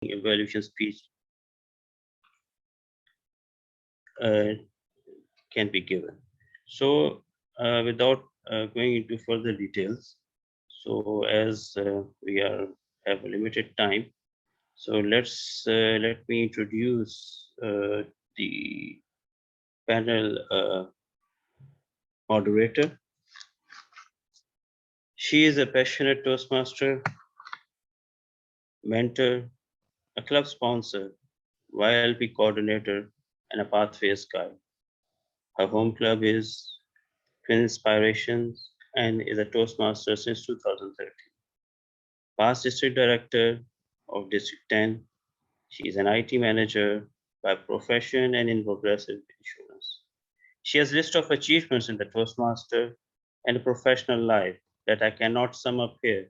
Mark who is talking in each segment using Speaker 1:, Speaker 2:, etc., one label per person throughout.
Speaker 1: evaluation speech uh, can be given. So, without going into further details, so as we have a limited time, so let me introduce the panel moderator. She is a passionate Toastmaster, mentor, a club sponsor, YLP coordinator, and a Pathways guide. Her home club is Twin Inspirations and is a Toastmaster since 2013. Past district director of District 10, she is an IT manager by profession and in progressive insurance. She has a list of achievements in the Toastmaster and a professional life that I cannot sum up here.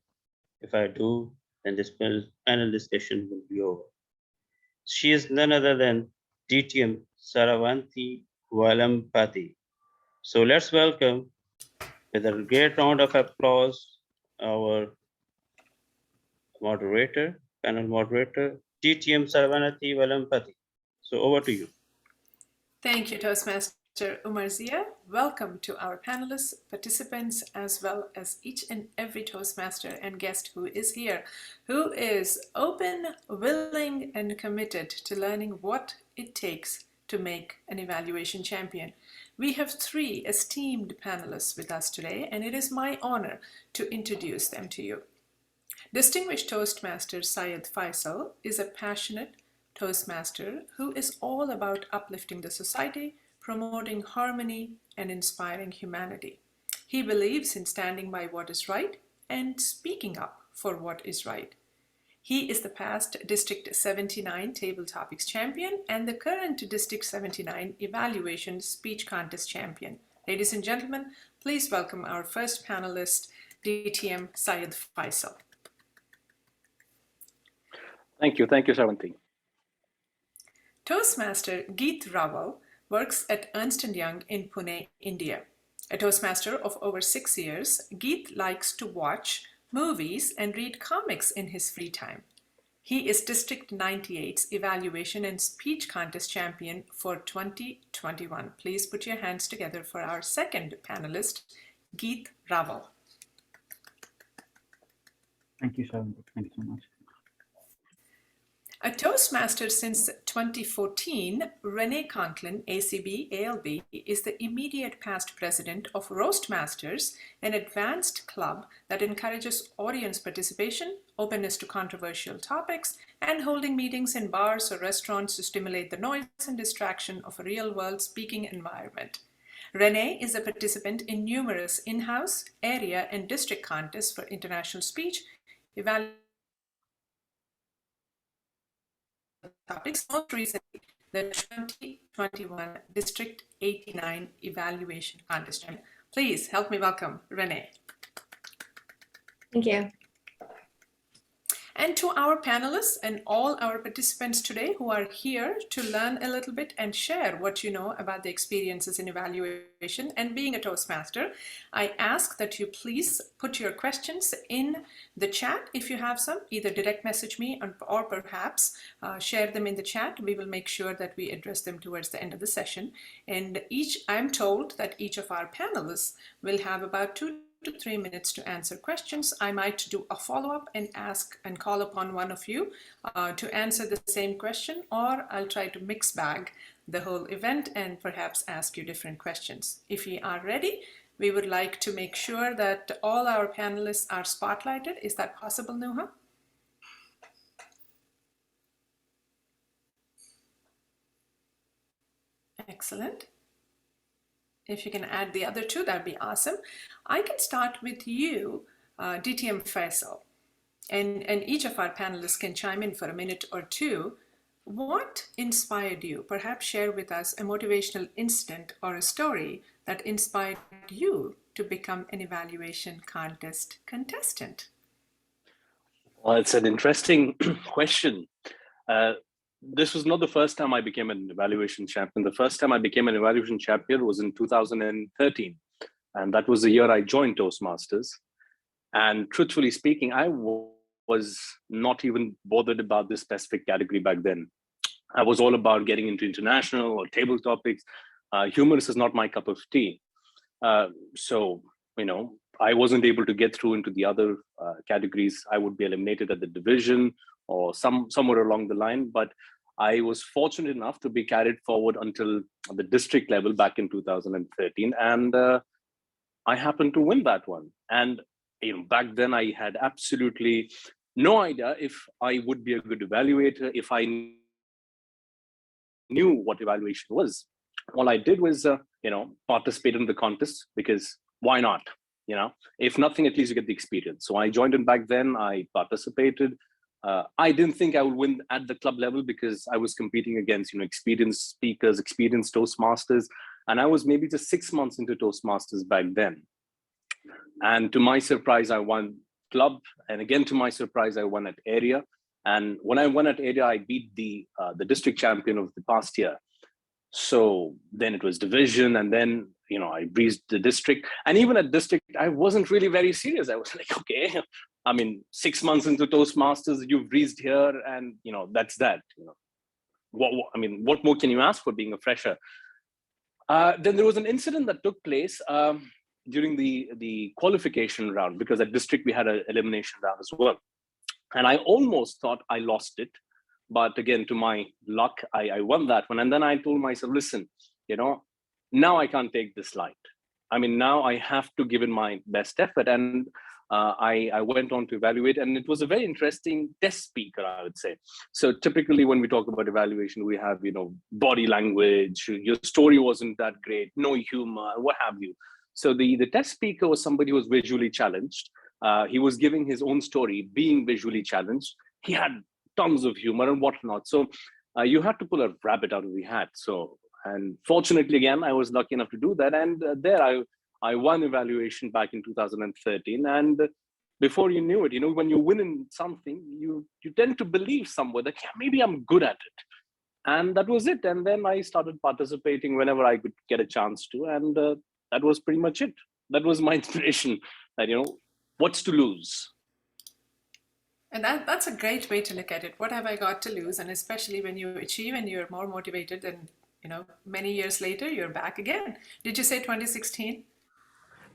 Speaker 1: If I do, then this panel discussion will be over. She is none other than DTM Saravanti Valampati. So let's welcome with a great round of applause our moderator, panel moderator, DTM Saravanti Valampati. So over to you.
Speaker 2: Thank you, Toastmaster Umar Zia. Welcome to our panelists, participants, as well as each and every Toastmaster and guest who is here, who is open, willing, and committed to learning what it takes to make an evaluation champion. We have three esteemed panelists with us today, and it is my honor to introduce them to you. Distinguished Toastmaster Syed Faisal is a passionate Toastmaster who is all about uplifting the society, promoting harmony, and inspiring humanity. He believes in standing by what is right and speaking up for what is right. He is the past District 79 Table Topics Champion and the current District 79 Evaluation Speech Contest Champion. Ladies and gentlemen, please welcome our first panelist, DTM Syed Faisal.
Speaker 3: Thank you, Saravanti.
Speaker 2: Toastmaster Geet Rawal works at Ernst & Young in Pune, India. A Toastmaster of over 6 years, Geet likes to watch movies and read comics in his free time. He is District 98's Evaluation and Speech Contest Champion for 2021. Please put your hands together for our second panelist, Geet Rawal.
Speaker 4: Thank you, Saravanti. Thank you so much.
Speaker 2: A Toastmaster since 2014, Renee Conklin, ACB ALB, is the immediate past president of Roastmasters, an advanced club that encourages audience participation, openness to controversial topics, and holding meetings in bars or restaurants to stimulate the noise and distraction of a real-world speaking environment. Renee is a participant in numerous in-house, area, and district contests for international speech, evaluation, topics, most recently the 2021 District 89 Evaluation Contest. Please help me welcome Renee.
Speaker 5: Thank you.
Speaker 2: And to our panelists and all our participants today who are here to learn a little bit and share what you know about the experiences in evaluation and being a Toastmaster, I ask that you please put your questions in the chat if you have some, either direct message me or perhaps share them in the chat. We will make sure that we address them towards the end of the session. And I'm told that each of our panelists will have about 2 to 3 minutes to answer questions. I might do a follow-up and ask and call upon one of you to answer the same question, or I'll try to mix bag the whole event and perhaps ask you different questions. If you are ready, we would like to make sure that all our panelists are spotlighted. Is that possible, Nuha? Excellent. If you can add the other two, that'd be awesome. I can start with you, DTM Faisal, and each of our panelists can chime in for a minute or two. What inspired you? Perhaps share with us a motivational incident or a story that inspired you to become an evaluation contest contestant.
Speaker 3: Well, it's an interesting question. This was not the first time I became an evaluation champion. The first time I became an evaluation champion was in 2013. And that was the year I joined Toastmasters. And truthfully speaking, I was not even bothered about this specific category back then. I was all about getting into international or table topics. Humorous is not my cup of tea. So, I wasn't able to get through into the other categories. I would be eliminated at the division or somewhere along the line. But I was fortunate enough to be carried forward until the district level back in 2013. And I happened to win that one. And back then I had absolutely no idea if I would be a good evaluator, if I knew what evaluation was. All I did was, participate in the contest, because why not? If nothing, at least you get the experience. So I joined in back then. I participated. I didn't think I would win at the club level because I was competing against, experienced speakers, experienced Toastmasters, and I was maybe just 6 months into Toastmasters back then. And to my surprise, I won club, and again to my surprise, I won at area. And when I won at area, I beat the district champion of the past year. So then it was division, and then I breezed the district. And even at district, I wasn't really very serious. I was like, okay, 6 months into Toastmasters, you've breezed here, and that's that. What more can you ask for being a fresher? Then there was an incident that took place during the qualification round, because at district we had an elimination round as well. And I almost thought I lost it. But again, to my luck, I won that one. And then I told myself, listen, now I can't take this light. Now I have to give it my best effort. And I went on to evaluate, and it was a very interesting test speaker, I would say. So typically when we talk about evaluation, we have, body language, your story wasn't that great, no humor, what have you. So the test speaker was somebody who was visually challenged. He was giving his own story, being visually challenged. He had tons of humor and whatnot. So you had to pull a rabbit out of the hat. So, and fortunately, again, I was lucky enough to do that. And there I won evaluation back in 2013. And before you knew it, when you win in something, you tend to believe somewhere that, yeah, maybe I'm good at it. And that was it. And then I started participating whenever I could get a chance to. And that was pretty much it. That was my inspiration, that, what's to lose?
Speaker 2: And that's a great way to look at it. What have I got to lose? And especially when you achieve and you're more motivated, and many years later, you're back again. Did you say 2016?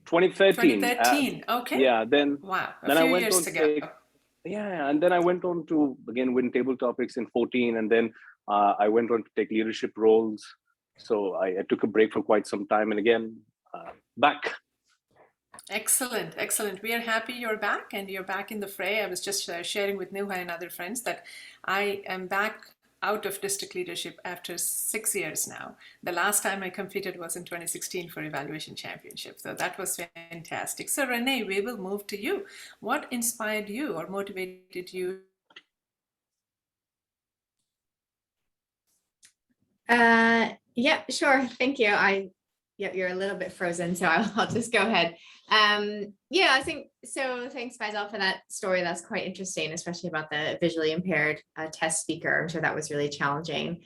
Speaker 3: 2013.
Speaker 2: 2013. Okay.
Speaker 3: Yeah. Then.
Speaker 2: Wow.
Speaker 3: Then
Speaker 2: a
Speaker 3: I
Speaker 2: few
Speaker 3: went
Speaker 2: years
Speaker 3: on
Speaker 2: to
Speaker 3: to
Speaker 2: go.
Speaker 3: Yeah, and then I went on to again win table topics in 14, and then I went on to take leadership roles. So I took a break for quite some time, and again back.
Speaker 2: Excellent, excellent. We are happy you're back, and you're back in the fray. I was just sharing with Nuha and other friends that I am back out of district leadership after 6 years now. The last time I competed was in 2016 for Evaluation Championship. So that was fantastic. So Renee, we will move to you. What inspired you or motivated you?
Speaker 5: Yeah, sure. Thank you. You're a little bit frozen, so I'll just go ahead. Yeah, I think so. Thanks, Faisal, for that story. That's quite interesting, especially about the visually impaired test speaker. I'm sure that was really challenging.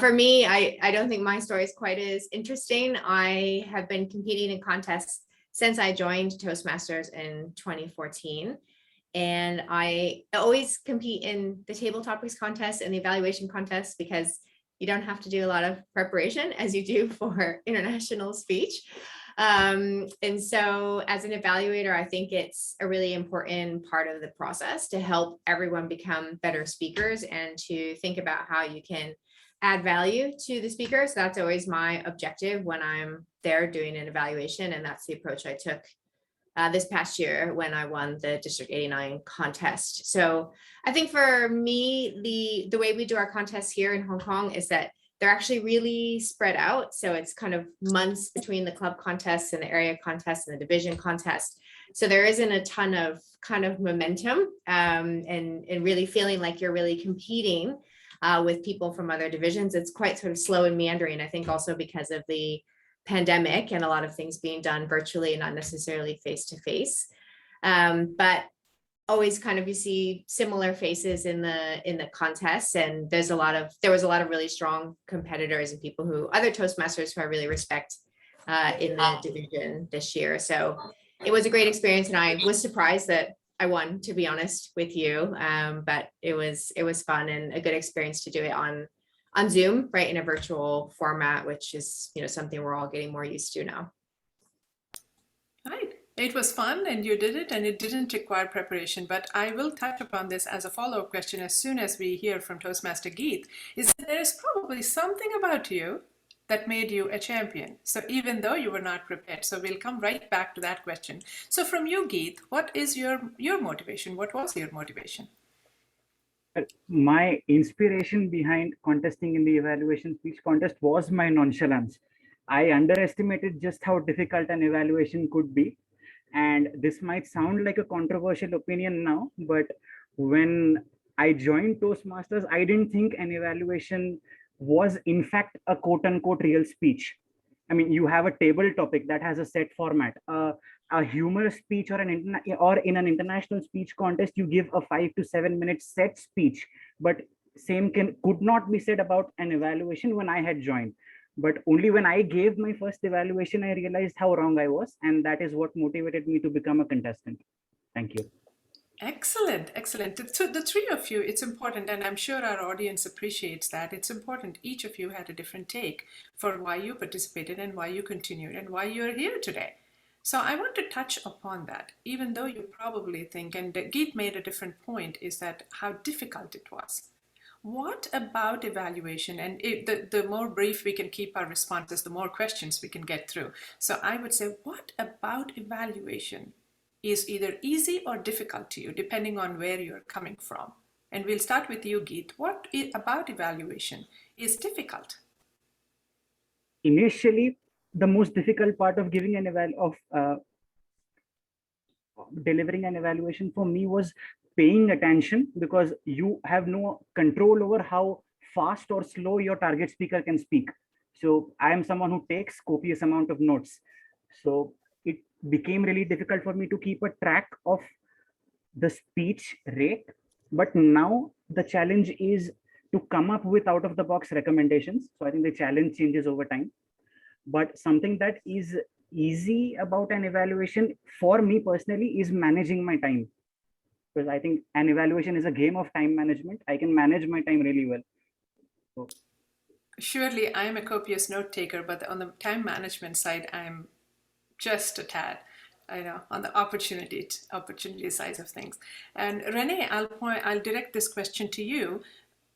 Speaker 5: For me, I don't think my story is quite as interesting. I have been competing in contests since I joined Toastmasters in 2014. And I always compete in the table topics contest and the evaluation contest because you don't have to do a lot of preparation as you do for international speech. And so as an evaluator, I think it's a really important part of the process to help everyone become better speakers and to think about how you can add value to the speakers. That's always my objective when I'm there doing an evaluation. And that's the approach I took this past year when I won the District 89 contest. So I think for me, the way we do our contests here in Hong Kong is that they're actually really spread out. So it's kind of months between the club contests and the area contests and the division contest. So there isn't a ton of kind of momentum and really feeling like you're really competing with people from other divisions. It's quite sort of slow and meandering, I think also because of the pandemic and a lot of things being done virtually and not necessarily face-to-face. But always kind of you see similar faces in the contests, and there was a lot of really strong competitors and people who other Toastmasters who I really respect in the division this year. So it was a great experience, and I was surprised that I won, to be honest with you. But it was fun and a good experience to do it on Zoom, right, in a virtual format, which is, you know, something we're all getting more used to now.
Speaker 2: Right. It was fun and you did it, and it didn't require preparation. But I will touch upon this as a follow-up question as soon as we hear from Toastmaster Geet, is that there is probably something about you that made you a champion. So even though you were not prepared, so we'll come right back to that question. So from you, Geet, what is your motivation? What was your motivation?
Speaker 4: My inspiration behind contesting in the evaluation speech contest was my nonchalance. I underestimated just how difficult an evaluation could be. And this might sound like a controversial opinion now, but when I joined Toastmasters, I didn't think an evaluation was in fact a quote unquote real speech. I mean, you have a table topic that has a set format. A humorous speech or in an international speech contest, you give a 5 to 7 minute set speech, but same could not be said about an evaluation when I had joined. But only when I gave my first evaluation, I realized how wrong I was, and that is what motivated me to become a contestant. Thank you.
Speaker 2: Excellent, excellent. So the three of you, it's important, and I'm sure our audience appreciates that. It's important. Each of you had a different take for why you participated and why you continued and why you're here today. So I want to touch upon that, even though you probably think, and Geet made a different point, is that how difficult it was. What about evaluation? And the more brief we can keep our responses, the more questions we can get through. So I would say, what about evaluation is either easy or difficult to you, depending on where you're coming from? And we'll start with you, Geet. What about evaluation is difficult?
Speaker 4: Initially, the most difficult part of giving an delivering an evaluation for me was paying attention, because you have no control over how fast or slow your target speaker can speak. So I am someone who takes copious amount of notes. So it became really difficult for me to keep a track of the speech rate. But now the challenge is to come up with out of the box recommendations. So I think the challenge changes over time. But something that is easy about an evaluation for me personally is managing my time, because I think an evaluation is a game of time management. I can manage my time really well. So.
Speaker 2: Surely I am a copious note taker, but on the time management side, I'm just a tad, I know, on the opportunity side of things. And Renee, I'll direct this question to you.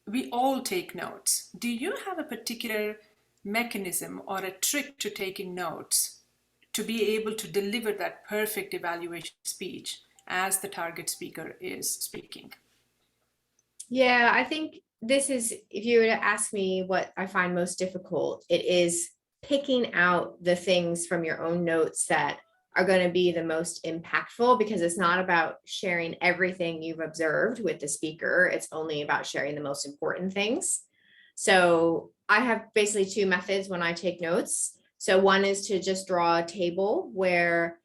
Speaker 2: We all take notes. Do you have a particular mechanism or a trick to taking notes to be able to deliver that perfect evaluation speech as the target speaker is speaking?
Speaker 5: Yeah, I think this is, if you were to ask me what I find most difficult, it is picking out the things from your own notes that are going to be the most impactful, because it's not about sharing everything you've observed with the speaker. It's only about sharing the most important things. So I have basically two methods when I take notes. So one is to just draw a table where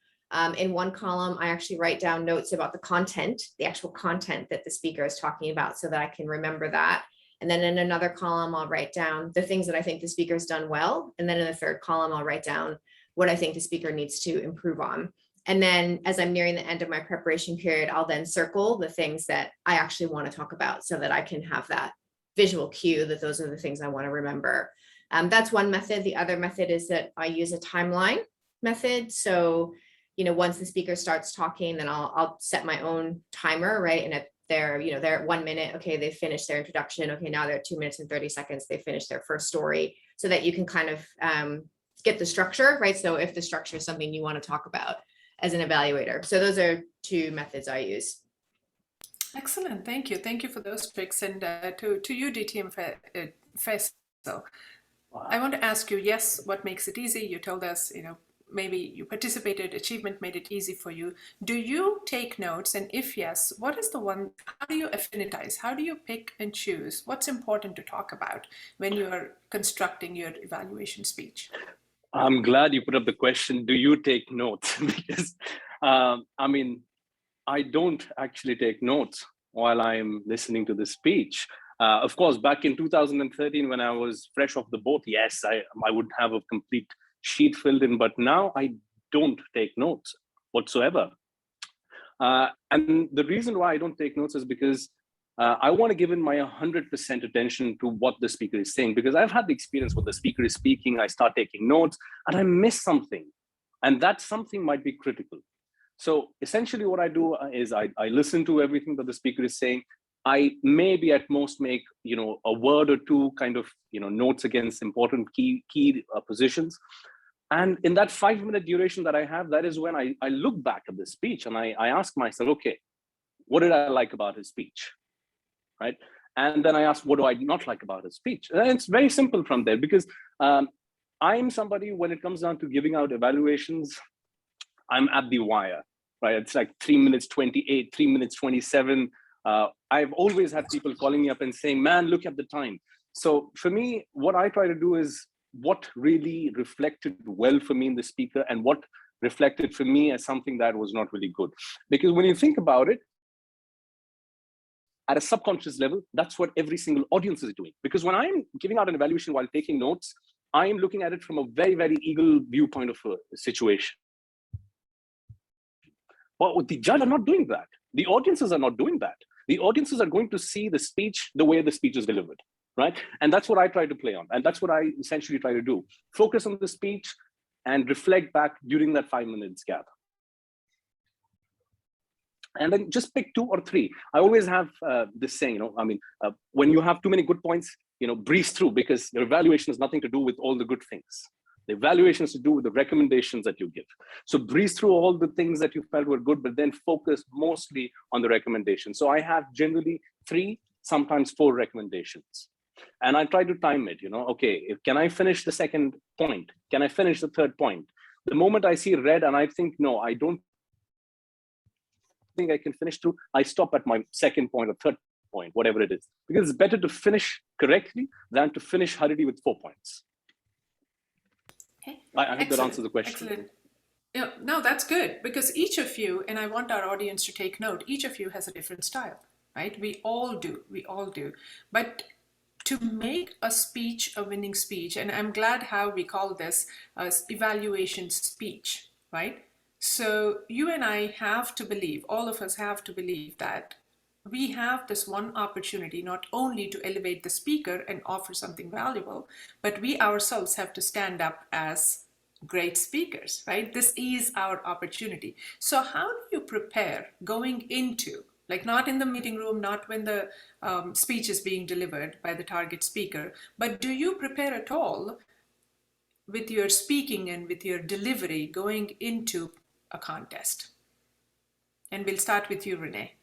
Speaker 5: in one column, I actually write down notes about the content, the actual content that the speaker is talking about, so that I can remember that. And then in another column, I'll write down the things that I think the speaker's done well. And then in the third column, I'll write down what I think the speaker needs to improve on. And then as I'm nearing the end of my preparation period, I'll then circle the things that I actually want to talk about, so that I can have that visual cue that those are the things I want to remember. That's one method. The other method is that I use a timeline method. So, you know, once the speaker starts talking, then I'll set my own timer, right? And if they're at 1 minute, okay, they finished their introduction. Okay, now they're at 2 minutes and 30 seconds. They finished their first story, so that you can kind of get the structure, right? So if the structure is something you want to talk about as an evaluator. So those are two methods I use.
Speaker 2: Excellent. Thank you. Thank you for those tricks. And to you, DTM Faisal, I want to ask you, yes, what makes it easy? You told us, maybe you participated, achievement made it easy for you. Do you take notes? And if yes, what is the one, how do you affinitize? How do you pick and choose? What's important to talk about when you are constructing your evaluation speech?
Speaker 3: I'm glad you put up the question, do you take notes? Because, I don't actually take notes while I'm listening to the speech. Of course, back in 2013, when I was fresh off the boat, yes, I would have a complete sheet filled in, but now I don't take notes whatsoever. And the reason why I don't take notes is because I want to give in my 100% attention to what the speaker is saying, because I've had the experience when the speaker is speaking, I start taking notes and I miss something. And that something might be critical. So essentially what I do is I listen to everything that the speaker is saying. I maybe at most make, a word or two kind of, notes against important key positions. And in that 5-minute duration that I have, that is when I look back at the speech and I ask myself, okay, what did I like about his speech? Right? And then I ask, what do I not like about his speech? And it's very simple from there, because I'm somebody, when it comes down to giving out evaluations, I'm at the wire, right? It's like 3 minutes 28, 3 minutes 27. I've always had people calling me up and saying, man, look at the time. So for me, what I try to do is what really reflected well for me in the speaker and what reflected for me as something that was not really good. Because when you think about it, at a subconscious level, that's what every single audience is doing. Because when I'm giving out an evaluation while taking notes, I'm looking at it from a very, very eagle viewpoint of a situation. But the judge are not doing that. The audiences are not doing that. The audiences are going to see the speech the way the speech is delivered, right? And that's what I try to play on. And that's what I essentially try to do. Focus on the speech and reflect back during that 5 minutes gap. And then just pick 2 or 3. I always have this saying, when you have too many good points, breeze through, because your evaluation has nothing to do with all the good things. The evaluation is to do with the recommendations that you give. So breeze through all the things that you felt were good, but then focus mostly on the recommendations. So I have generally 3, sometimes 4 recommendations. And I try to time it, okay, can I finish the second point? Can I finish the third point? The moment I see red and I think, no, I don't think I can finish through, I stop at my second point or third point, whatever it is. Because it's better to finish correctly than to finish hurriedly with 4 points.
Speaker 2: Okay.
Speaker 3: I hope that answers the question.
Speaker 2: Excellent. No, that's good, because each of you, and I want our audience to take note, each of you has a different style, right? We all do. But to make a speech a winning speech, and I'm glad how we call this evaluation speech, right? So you and I have to believe, all of us have to believe that we have this one opportunity not only to elevate the speaker and offer something valuable, but we ourselves have to stand up as great speakers, right? This is our opportunity. So how do you prepare going into, like not in the meeting room, not when the speech is being delivered by the target speaker, but do you prepare at all with your speaking and with your delivery going into a contest? And we'll start with you, Renee.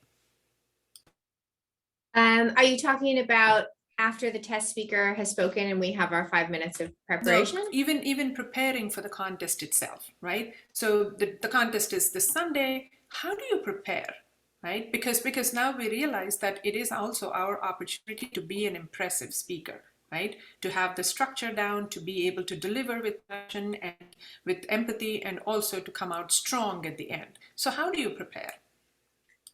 Speaker 5: Are you talking about after the test speaker has spoken and we have our 5 minutes of preparation?
Speaker 2: No, even preparing for the contest itself, right? So the contest is this Sunday. How do you prepare, right? Because now we realize that it is also our opportunity to be an impressive speaker, right? To have the structure down, to be able to deliver with passion and with empathy, and also to come out strong at the end. So how do you prepare?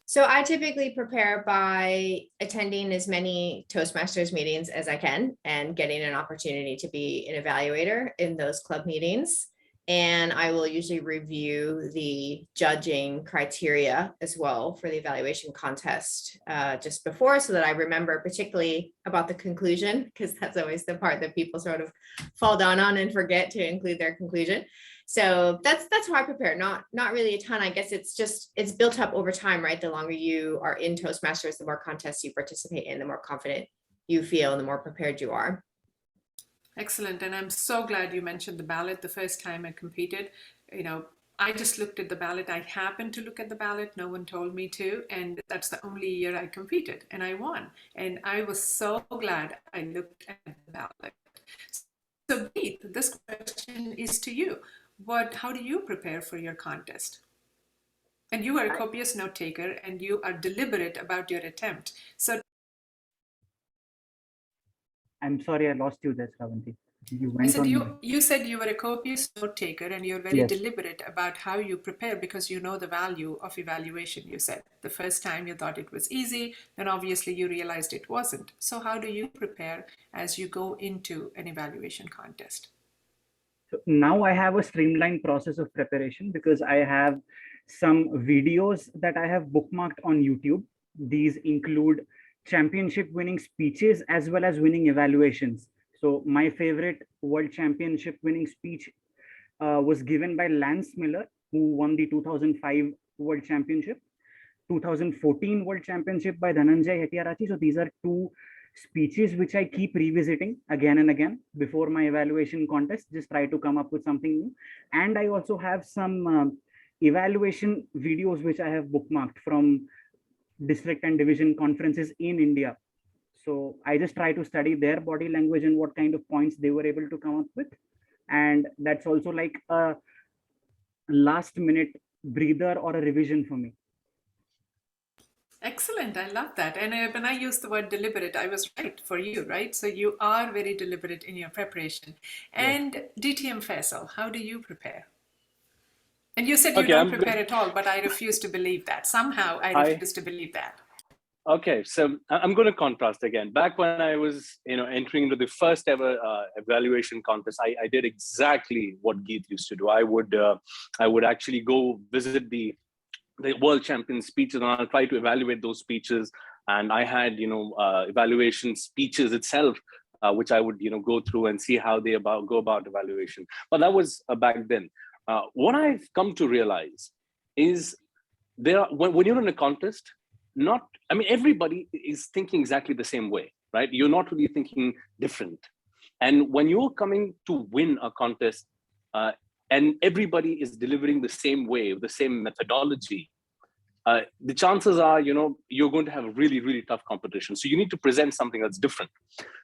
Speaker 5: So I typically prepare by attending as many Toastmasters meetings as I can and getting an opportunity to be an evaluator in those club meetings. And I will usually review the judging criteria as well for the evaluation contest just before, so that I remember particularly about the conclusion, because that's always the part that people sort of fall down on and forget to include their conclusion. So that's how I prepare. Not really a ton. I guess it's built up over time, right? The longer you are in Toastmasters, the more contests you participate in, the more confident you feel and the more prepared you are.
Speaker 2: Excellent. And I'm so glad you mentioned the ballot. The first time I competed, I just looked at the ballot. I happened to look at the ballot. No one told me to. And that's the only year I competed and I won. And I was so glad I looked at the ballot. So Beat, this question is to you. How do you prepare for your contest? And you are a copious note taker and you are deliberate about your attempt. So
Speaker 4: I'm sorry, I lost you there, Shravanti.
Speaker 2: You said you were a copious note taker and you're very deliberate about how you prepare because you know the value of evaluation, you said. The first time you thought it was easy, then obviously you realized it wasn't. So how do you prepare as you go into an evaluation contest?
Speaker 4: So now I have a streamlined process of preparation because I have some videos that I have bookmarked on YouTube. These include championship winning speeches as well as winning evaluations. So my favorite world championship winning speech was given by Lance Miller, who won the 2005 World Championship, 2014 World Championship by Dhananjay Hettiarachchi. So these are two speeches which I keep revisiting again and again before my evaluation contest, just try to come up with something new. And I also have some evaluation videos which I have bookmarked from district and division conferences in India. So I just try to study their body language and what kind of points they were able to come up with. And that's also like a last minute breather or a revision for me.
Speaker 2: Excellent. I love that. And when I used the word deliberate, I was right for you, right? So you are very deliberate in your preparation. And DTM Faisal, how do you prepare? And you said you don't prepare at all, but I refuse to believe that. Somehow I refuse to believe that.
Speaker 3: Okay, so I'm going to contrast again. Back when I was, entering into the first ever evaluation contest, I did exactly what Geet used to do. I would actually go visit the world champion speeches, and I'll try to evaluate those speeches. And I had, evaluation speeches itself, which I would, go through and see how they go about evaluation. But that was back then. What I've come to realize is when you're in a contest, everybody is thinking exactly the same way, right? You're not really thinking different. And when you're coming to win a contest and everybody is delivering the same way, the same methodology, the chances are, you're going to have a really, really tough competition. So you need to present something that's different.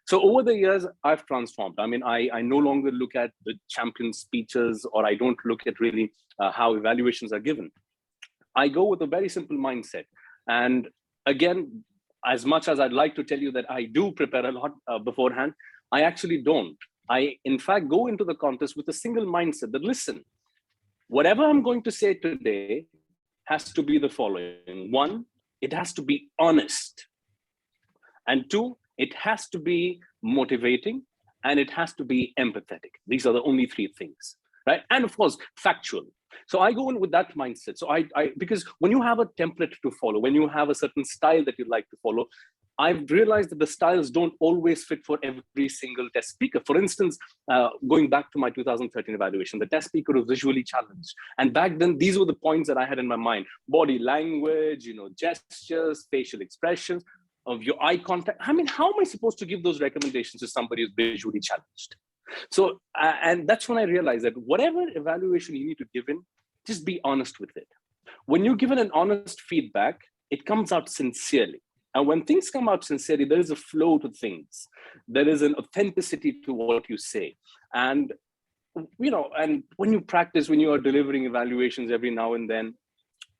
Speaker 3: So over the years, I've transformed. I no longer look at the champion speeches, or I don't look at really how evaluations are given. I go with a very simple mindset. And again, as much as I'd like to tell you that I do prepare a lot beforehand, I actually don't. I, in fact, go into the contest with a single mindset that, listen, whatever I'm going to say today has to be the following. One, it has to be honest. And two, it has to be motivating, and it has to be empathetic. These are the only three things, right? And of course, factual. So I go in with that mindset. So because when you have a template to follow, when you have a certain style that you like to follow, I've realized that the styles don't always fit for every single test speaker. For instance, going back to my 2013 evaluation, the test speaker was visually challenged. And back then, these were the points that I had in my mind: body language, gestures, facial expressions, of your eye contact. How am I supposed to give those recommendations to somebody who's visually challenged? So, and that's when I realized that whatever evaluation you need to give in, just be honest with it. When you're given an honest feedback, it comes out sincerely. And when things come out sincerely, there is a flow to things. There is an authenticity to what you say. And, and when you practice, when you are delivering evaluations every now and then,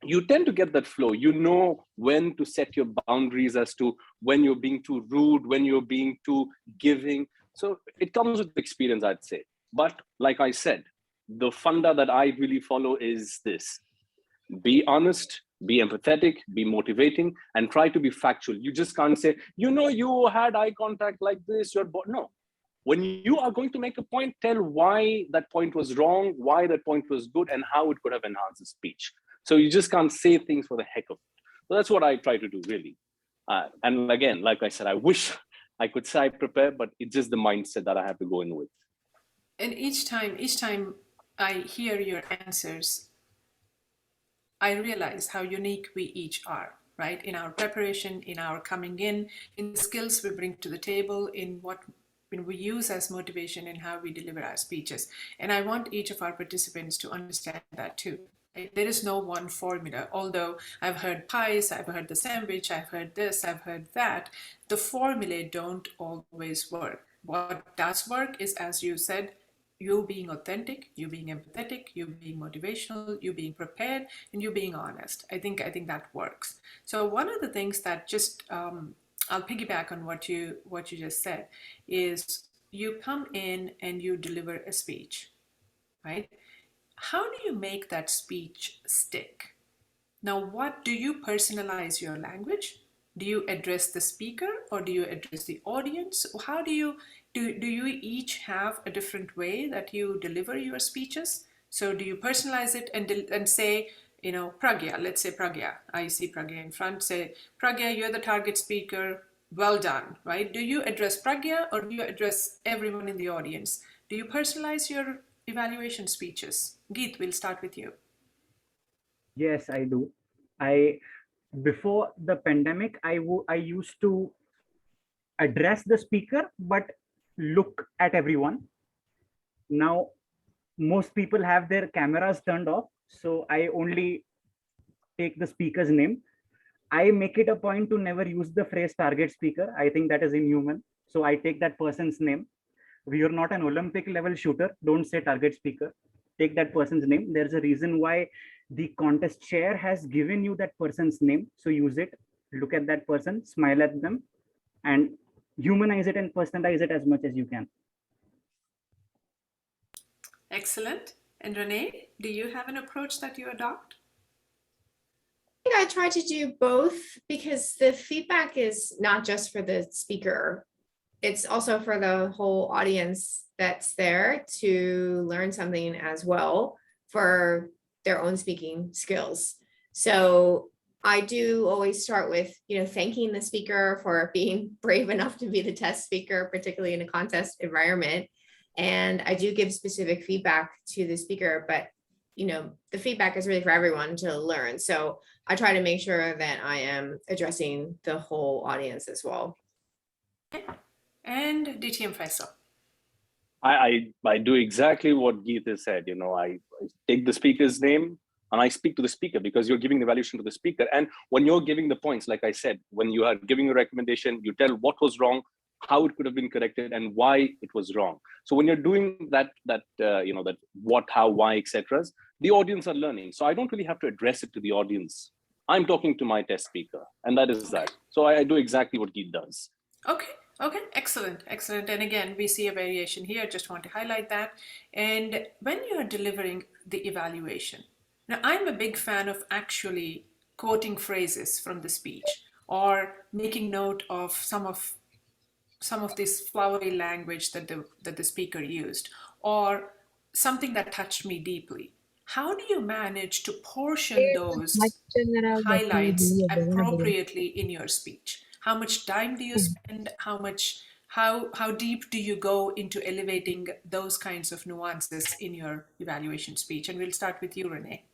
Speaker 3: you tend to get that flow. You know when to set your boundaries as to when you're being too rude, when you're being too giving. So it comes with experience, I'd say. But like I said, the funda that I really follow is this: be honest, be empathetic, be motivating, and try to be factual. You just can't say, you had eye contact like this, no. When you are going to make a point, tell why that point was wrong, why that point was good, and how it could have enhanced the speech. So you just can't say things for the heck of it. So that's what I try to do, really. And again, like I said, I wish I could say I prepare, but it's just the mindset that I have to go in with.
Speaker 2: And each time I hear your answers, I realize how unique we each are, right? In our preparation, in our coming in the skills we bring to the table, in what we use as motivation, in how we deliver our speeches. And I want each of our participants to understand that too. There is no one formula. Although I've heard pies, I've heard the sandwich, I've heard this, I've heard that, the formulae don't always work. What does work is, as you said, you being authentic, you being empathetic, you being motivational, you being prepared, and you being honest. I think that works. So one of the things that just I'll piggyback on what you just said is, you come in and you deliver a speech, right? How do you make that speech stick? Now, what do you personalize your language? Do you address the speaker, or do you address the audience? How do you each have a different way that you deliver your speeches? So do you personalize it and say, Pragya, let's say Pragya, I see Pragya in front, say, Pragya, you're the target speaker, well done, right? Do you address Pragya or do you address everyone in the audience? Do you personalize your evaluation speeches? Geet, we'll start with you.
Speaker 4: Yes, I do. Before the pandemic, I used to address the speaker, but look at everyone. Now, most people have their cameras turned off, so I only take the speaker's name. I make it a point to never use the phrase target speaker. I think that is inhuman. So I take that person's name. We are not an Olympic level shooter. Don't say target speaker. Take that person's name. There's a reason why the contest chair has given you that person's name. So use it, look at that person, smile at them, and humanize it and personalize it as much as you can.
Speaker 2: Excellent. And Renee, do you have an approach that you adopt?
Speaker 5: I think I try to do both because the feedback is not just for the speaker. It's also for the whole audience that's there to learn something as well for their own speaking skills. So I do always start with, thanking the speaker for being brave enough to be the test speaker, particularly in a contest environment. And I do give specific feedback to the speaker, but the feedback is really for everyone to learn. So I try to make sure that I am addressing the whole audience as well.
Speaker 2: And DTM Faisal.
Speaker 3: I do exactly what Geeta said. I take the speaker's name and I speak to the speaker because you're giving the evaluation to the speaker. And when you're giving the points, like I said, when you are giving a recommendation, you tell what was wrong, how it could have been corrected, and why it was wrong. So when you're doing that what, how, why, etc., the audience are learning. So I don't really have to address it to the audience. I'm talking to my test speaker, and that is that. So I do exactly what Geet does.
Speaker 2: Okay, excellent. And again, we see a variation here. Just want to highlight that. And when you're delivering the evaluation, now I'm a big fan of actually quoting phrases from the speech or making note of some of this flowery language that the speaker used, or something that touched me deeply. How do you manage to portion those highlights appropriately in your speech? How much time do you spend? How deep do you go into elevating those kinds of nuances in your evaluation speech? And we'll start with you, Renee.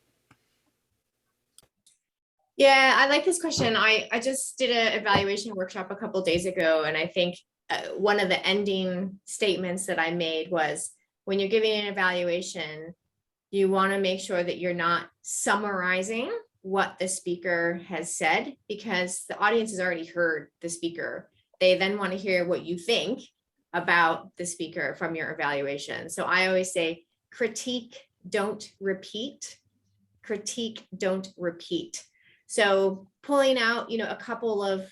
Speaker 5: Yeah, I like this question. I just did an evaluation workshop a couple of days ago, and I think one of the ending statements that I made was, when you're giving an evaluation, you want to make sure that you're not summarizing what the speaker has said, because the audience has already heard the speaker. They then want to hear what you think about the speaker from your evaluation. So I always say, critique, don't repeat. Critique, don't repeat. So pulling out, a couple of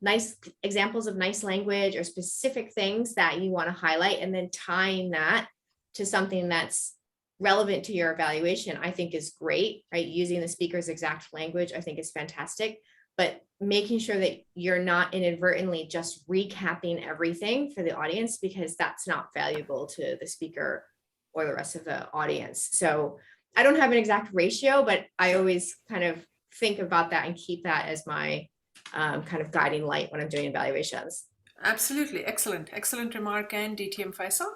Speaker 5: nice examples of nice language or specific things that you want to highlight, and then tying that to something that's relevant to your evaluation, I think is great, right? Using the speaker's exact language, I think is fantastic, but making sure that you're not inadvertently just recapping everything for the audience, because that's not valuable to the speaker or the rest of the audience. So I don't have an exact ratio, but I always kind of think about that and keep that as my kind of guiding light when I'm doing evaluations.
Speaker 2: Absolutely. Excellent remark. And DTM Faisal?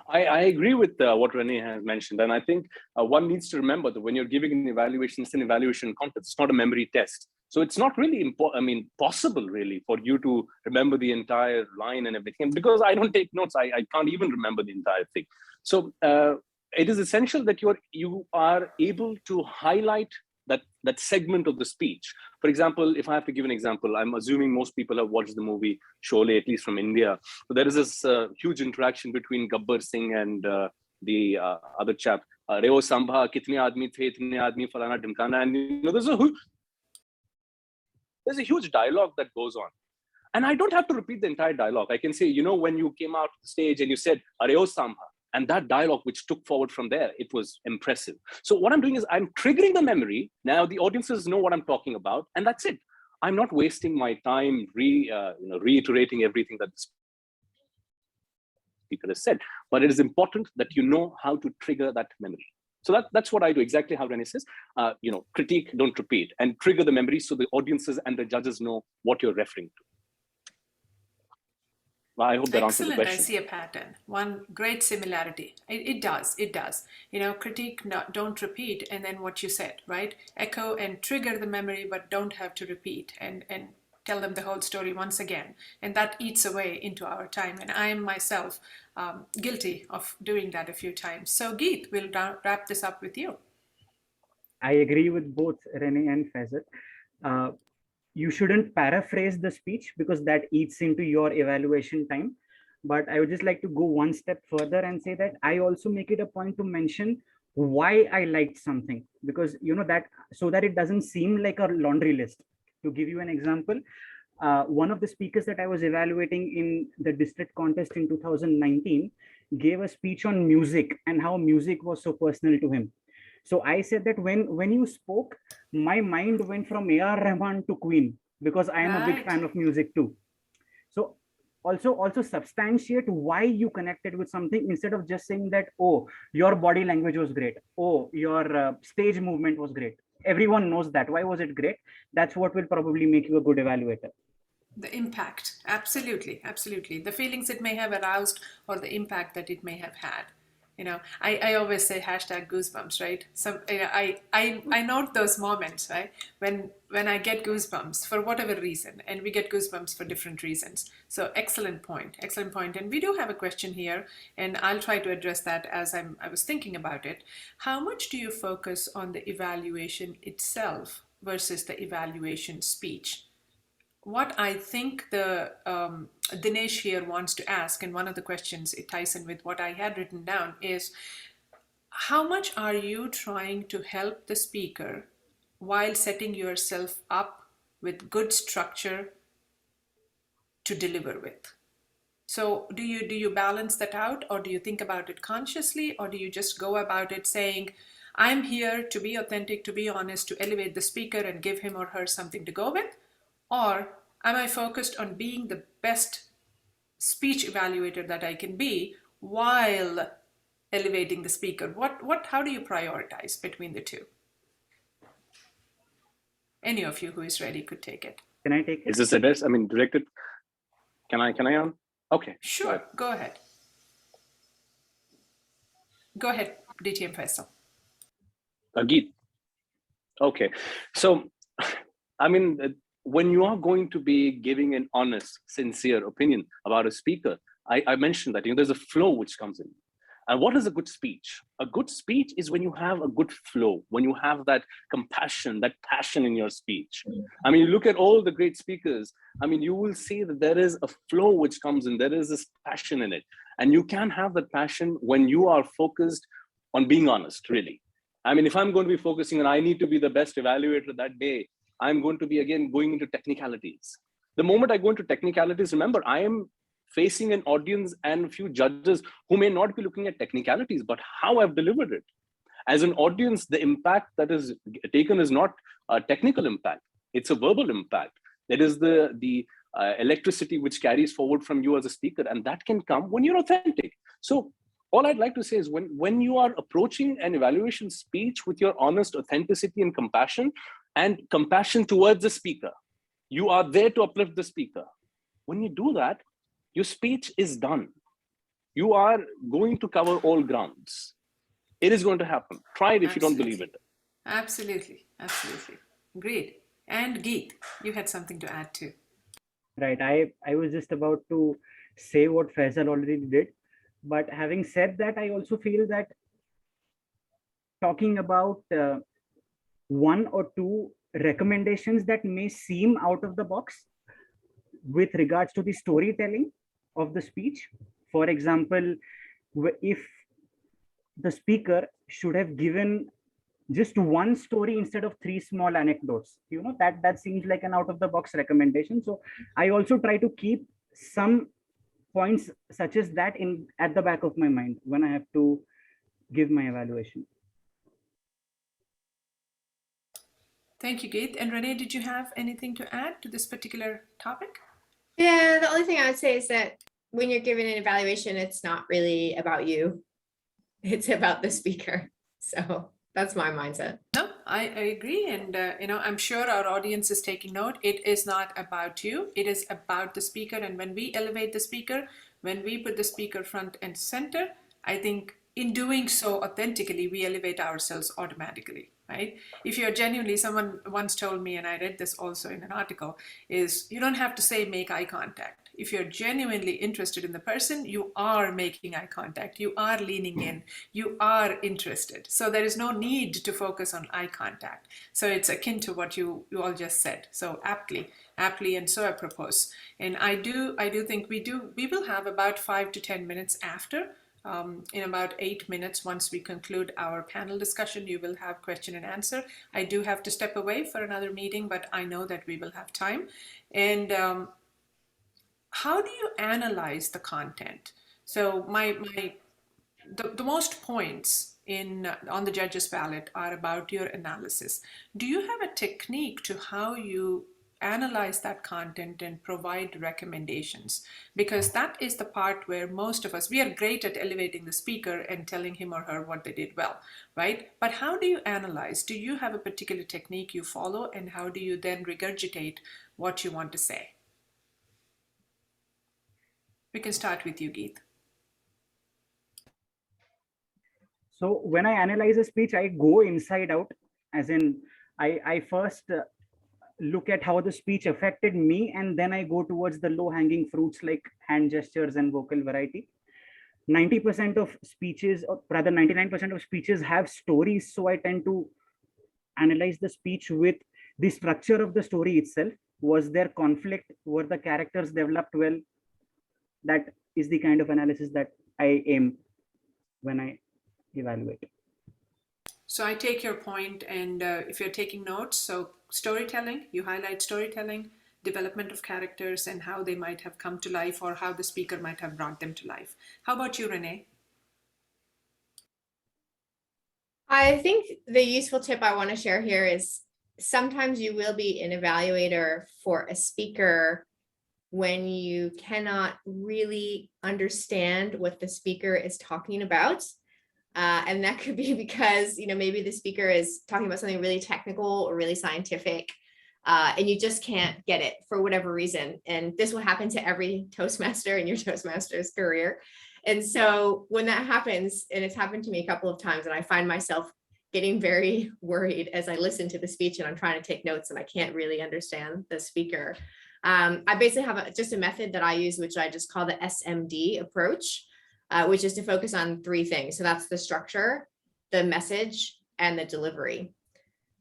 Speaker 3: I agree with what Renee has mentioned. And I think one needs to remember that when you're giving an evaluation, it's an evaluation content. It's not a memory test. So it's not really possible really for you to remember the entire line and everything. Because I don't take notes, I can't even remember the entire thing. So it is essential that you are able to highlight that segment of the speech. For example, if I have to give an example, I'm assuming most people have watched the movie Sholay, at least from India. So there is this huge interaction between Gabbar Singh and the other chap, Reo Sambha, kitne aadmi the, itne aadmi, falana dhimkana. And there's a huge dialogue that goes on. And I don't have to repeat the entire dialogue. I can say, when you came out the stage and you said, Reo Sambha, and that dialogue which took forward from there, it was impressive. So what I'm doing is I'm triggering the memory. Now the audiences know what I'm talking about, and that's it. I'm not wasting my time reiterating everything that the speaker has said. But it is important that you know how to trigger that memory. that's what I do, exactly how Renee says. Critique, don't repeat, and trigger the memory so the audiences and the judges know what you're referring to. I hope that answers the
Speaker 2: Excellent. I
Speaker 3: question.
Speaker 2: see a pattern. One great similarity. It does. Critique, don't repeat, and then what you said, right? Echo and trigger the memory, but don't have to repeat and tell them the whole story once again. And that eats away into our time. And I am myself guilty of doing that a few times. So Geet, we'll wrap this up with you.
Speaker 4: I agree with both Renee and Faizal. You shouldn't paraphrase the speech because that eats into your evaluation time. But I would just like to go one step further and say that I also make it a point to mention why I liked something, because that so that it doesn't seem like a laundry list. To give you an example, one of the speakers that I was evaluating in the district contest in 2019 gave a speech on music and how music was so personal to him. So I said that when you spoke, my mind went from A.R. Rahman to Queen, because I am a big fan of music too. So also substantiate why you connected with something instead of just saying that, oh, your body language was great. Oh, your stage movement was great. Everyone knows that. Why was it great? That's what will probably make you a good evaluator.
Speaker 2: The impact. Absolutely. Absolutely. The feelings it may have aroused or the impact that it may have had. I always say #goosebumps, right? So I note those moments, right? When I get goosebumps for whatever reason, and we get goosebumps for different reasons. So excellent point. And we do have a question here, and I'll try to address that as I was thinking about it. How much do you focus on the evaluation itself versus the evaluation speech? What I think the Dinesh here wants to ask, and one of the questions it ties in with what I had written down, is how much are you trying to help the speaker while setting yourself up with good structure to deliver with? So do you balance that out, or do you think about it consciously, or do you just go about it saying, I'm here to be authentic, to be honest, to elevate the speaker and give him or her something to go with? Or am I focused on being the best speech evaluator that I can be while elevating the speaker? How do you prioritize between the two? Any of you who is ready could take it.
Speaker 4: Can I take it?
Speaker 3: Is this address? I mean, directed? Can I on? Okay.
Speaker 2: Sure, go ahead. Go ahead, DTM Faisal.
Speaker 3: Geet. Okay. So, I mean, when you are going to be giving an honest, sincere opinion about a speaker, I mentioned that there's a flow which comes in. And what is a good speech? A good speech is when you have a good flow, when you have that compassion, that passion in your speech. I mean, you look at all the great speakers, I mean, you will see that there is a flow which comes in, there is this passion in it. And you can have that passion when you are focused on being honest, really. I mean, if I'm going to be focusing on, I need to be the best evaluator that day, I'm going to be, again, going into technicalities. The moment I go into technicalities, remember, I am facing an audience and a few judges who may not be looking at technicalities, but how I've delivered it. As an audience, the impact that is taken is not a technical impact. It's a verbal impact. That is the electricity which carries forward from you as a speaker, and that can come when you're authentic. So all I'd like to say is when you are approaching an evaluation speech with your honest authenticity and compassion towards the speaker, you are there to uplift the speaker. When you do that, your speech is done. You are going to cover all grounds. It is going to happen. Try it if you don't believe it.
Speaker 2: Absolutely. Agreed. And Geet, you had something to add too.
Speaker 4: Right. I was just about to say what Faisal already did. But having said that, I also feel that talking about one or two recommendations that may seem out of the box with regards to the storytelling of the speech. For example, if the speaker should have given just one story instead of 3 small anecdotes, that seems like an out of the box recommendation. So I also try to keep some points such as that at the back of my mind when I have to give my evaluation.
Speaker 2: Thank you, Geet. And Renee, did you have anything to add to this particular topic?
Speaker 5: Yeah, the only thing I would say is that when you're giving an evaluation, it's not really about you. It's about the speaker. So that's my mindset.
Speaker 2: No, I agree. And, I'm sure our audience is taking note. It is not about you. It is about the speaker. And when we elevate the speaker, when we put the speaker front and center, I think in doing so authentically, we elevate ourselves automatically, right? If you're genuinely, someone once told me, and I read this also in an article, is you don't have to say make eye contact. If you're genuinely interested in the person, you are making eye contact, you are leaning in, you are interested. So there is no need to focus on eye contact. So it's akin to what you all just said. So aptly and so apropos. And I do think we will have about 5 to 10 minutes after. In about 8 minutes, once we conclude our panel discussion, you will have question and answer. I do have to step away for another meeting, but I know that we will have time. And how do you analyze the content? So the most points on the judges ballot are about your analysis. Do you have a technique to how you analyze that content and provide recommendations? Because that is the part where most of us, we are great at elevating the speaker and telling him or her what they did well, right? But how do you analyze? Do you have a particular technique you follow, and how do you then regurgitate what you want to say? We can start with you, Geet.
Speaker 4: So when I analyze a speech, I go inside out, as in I first look at how the speech affected me, and then I go towards the low-hanging fruits like hand gestures and vocal variety. 90% of speeches, or rather 99% of speeches, have stories. So I tend to analyze the speech with the structure of the story itself. Was there conflict? Were the characters developed well? That is the kind of analysis that I aim when I evaluate.
Speaker 2: So I take your point, and if you're taking notes, so storytelling, you highlight storytelling, development of characters, and how they might have come to life, or how the speaker might have brought them to life. How about you, Renee?
Speaker 5: I think the useful tip I want to share here is sometimes you will be an evaluator for a speaker when you cannot really understand what the speaker is talking about. And that could be because, maybe the speaker is talking about something really technical or really scientific, and you just can't get it for whatever reason. And this will happen to every Toastmaster in your Toastmasters career. And so when that happens, and it's happened to me a couple of times, and I find myself getting very worried as I listen to the speech and I'm trying to take notes and I can't really understand the speaker. I basically have just a method that I use, which I just call the SMD approach, which is to focus on 3 things. So that's the structure, the message, and the delivery.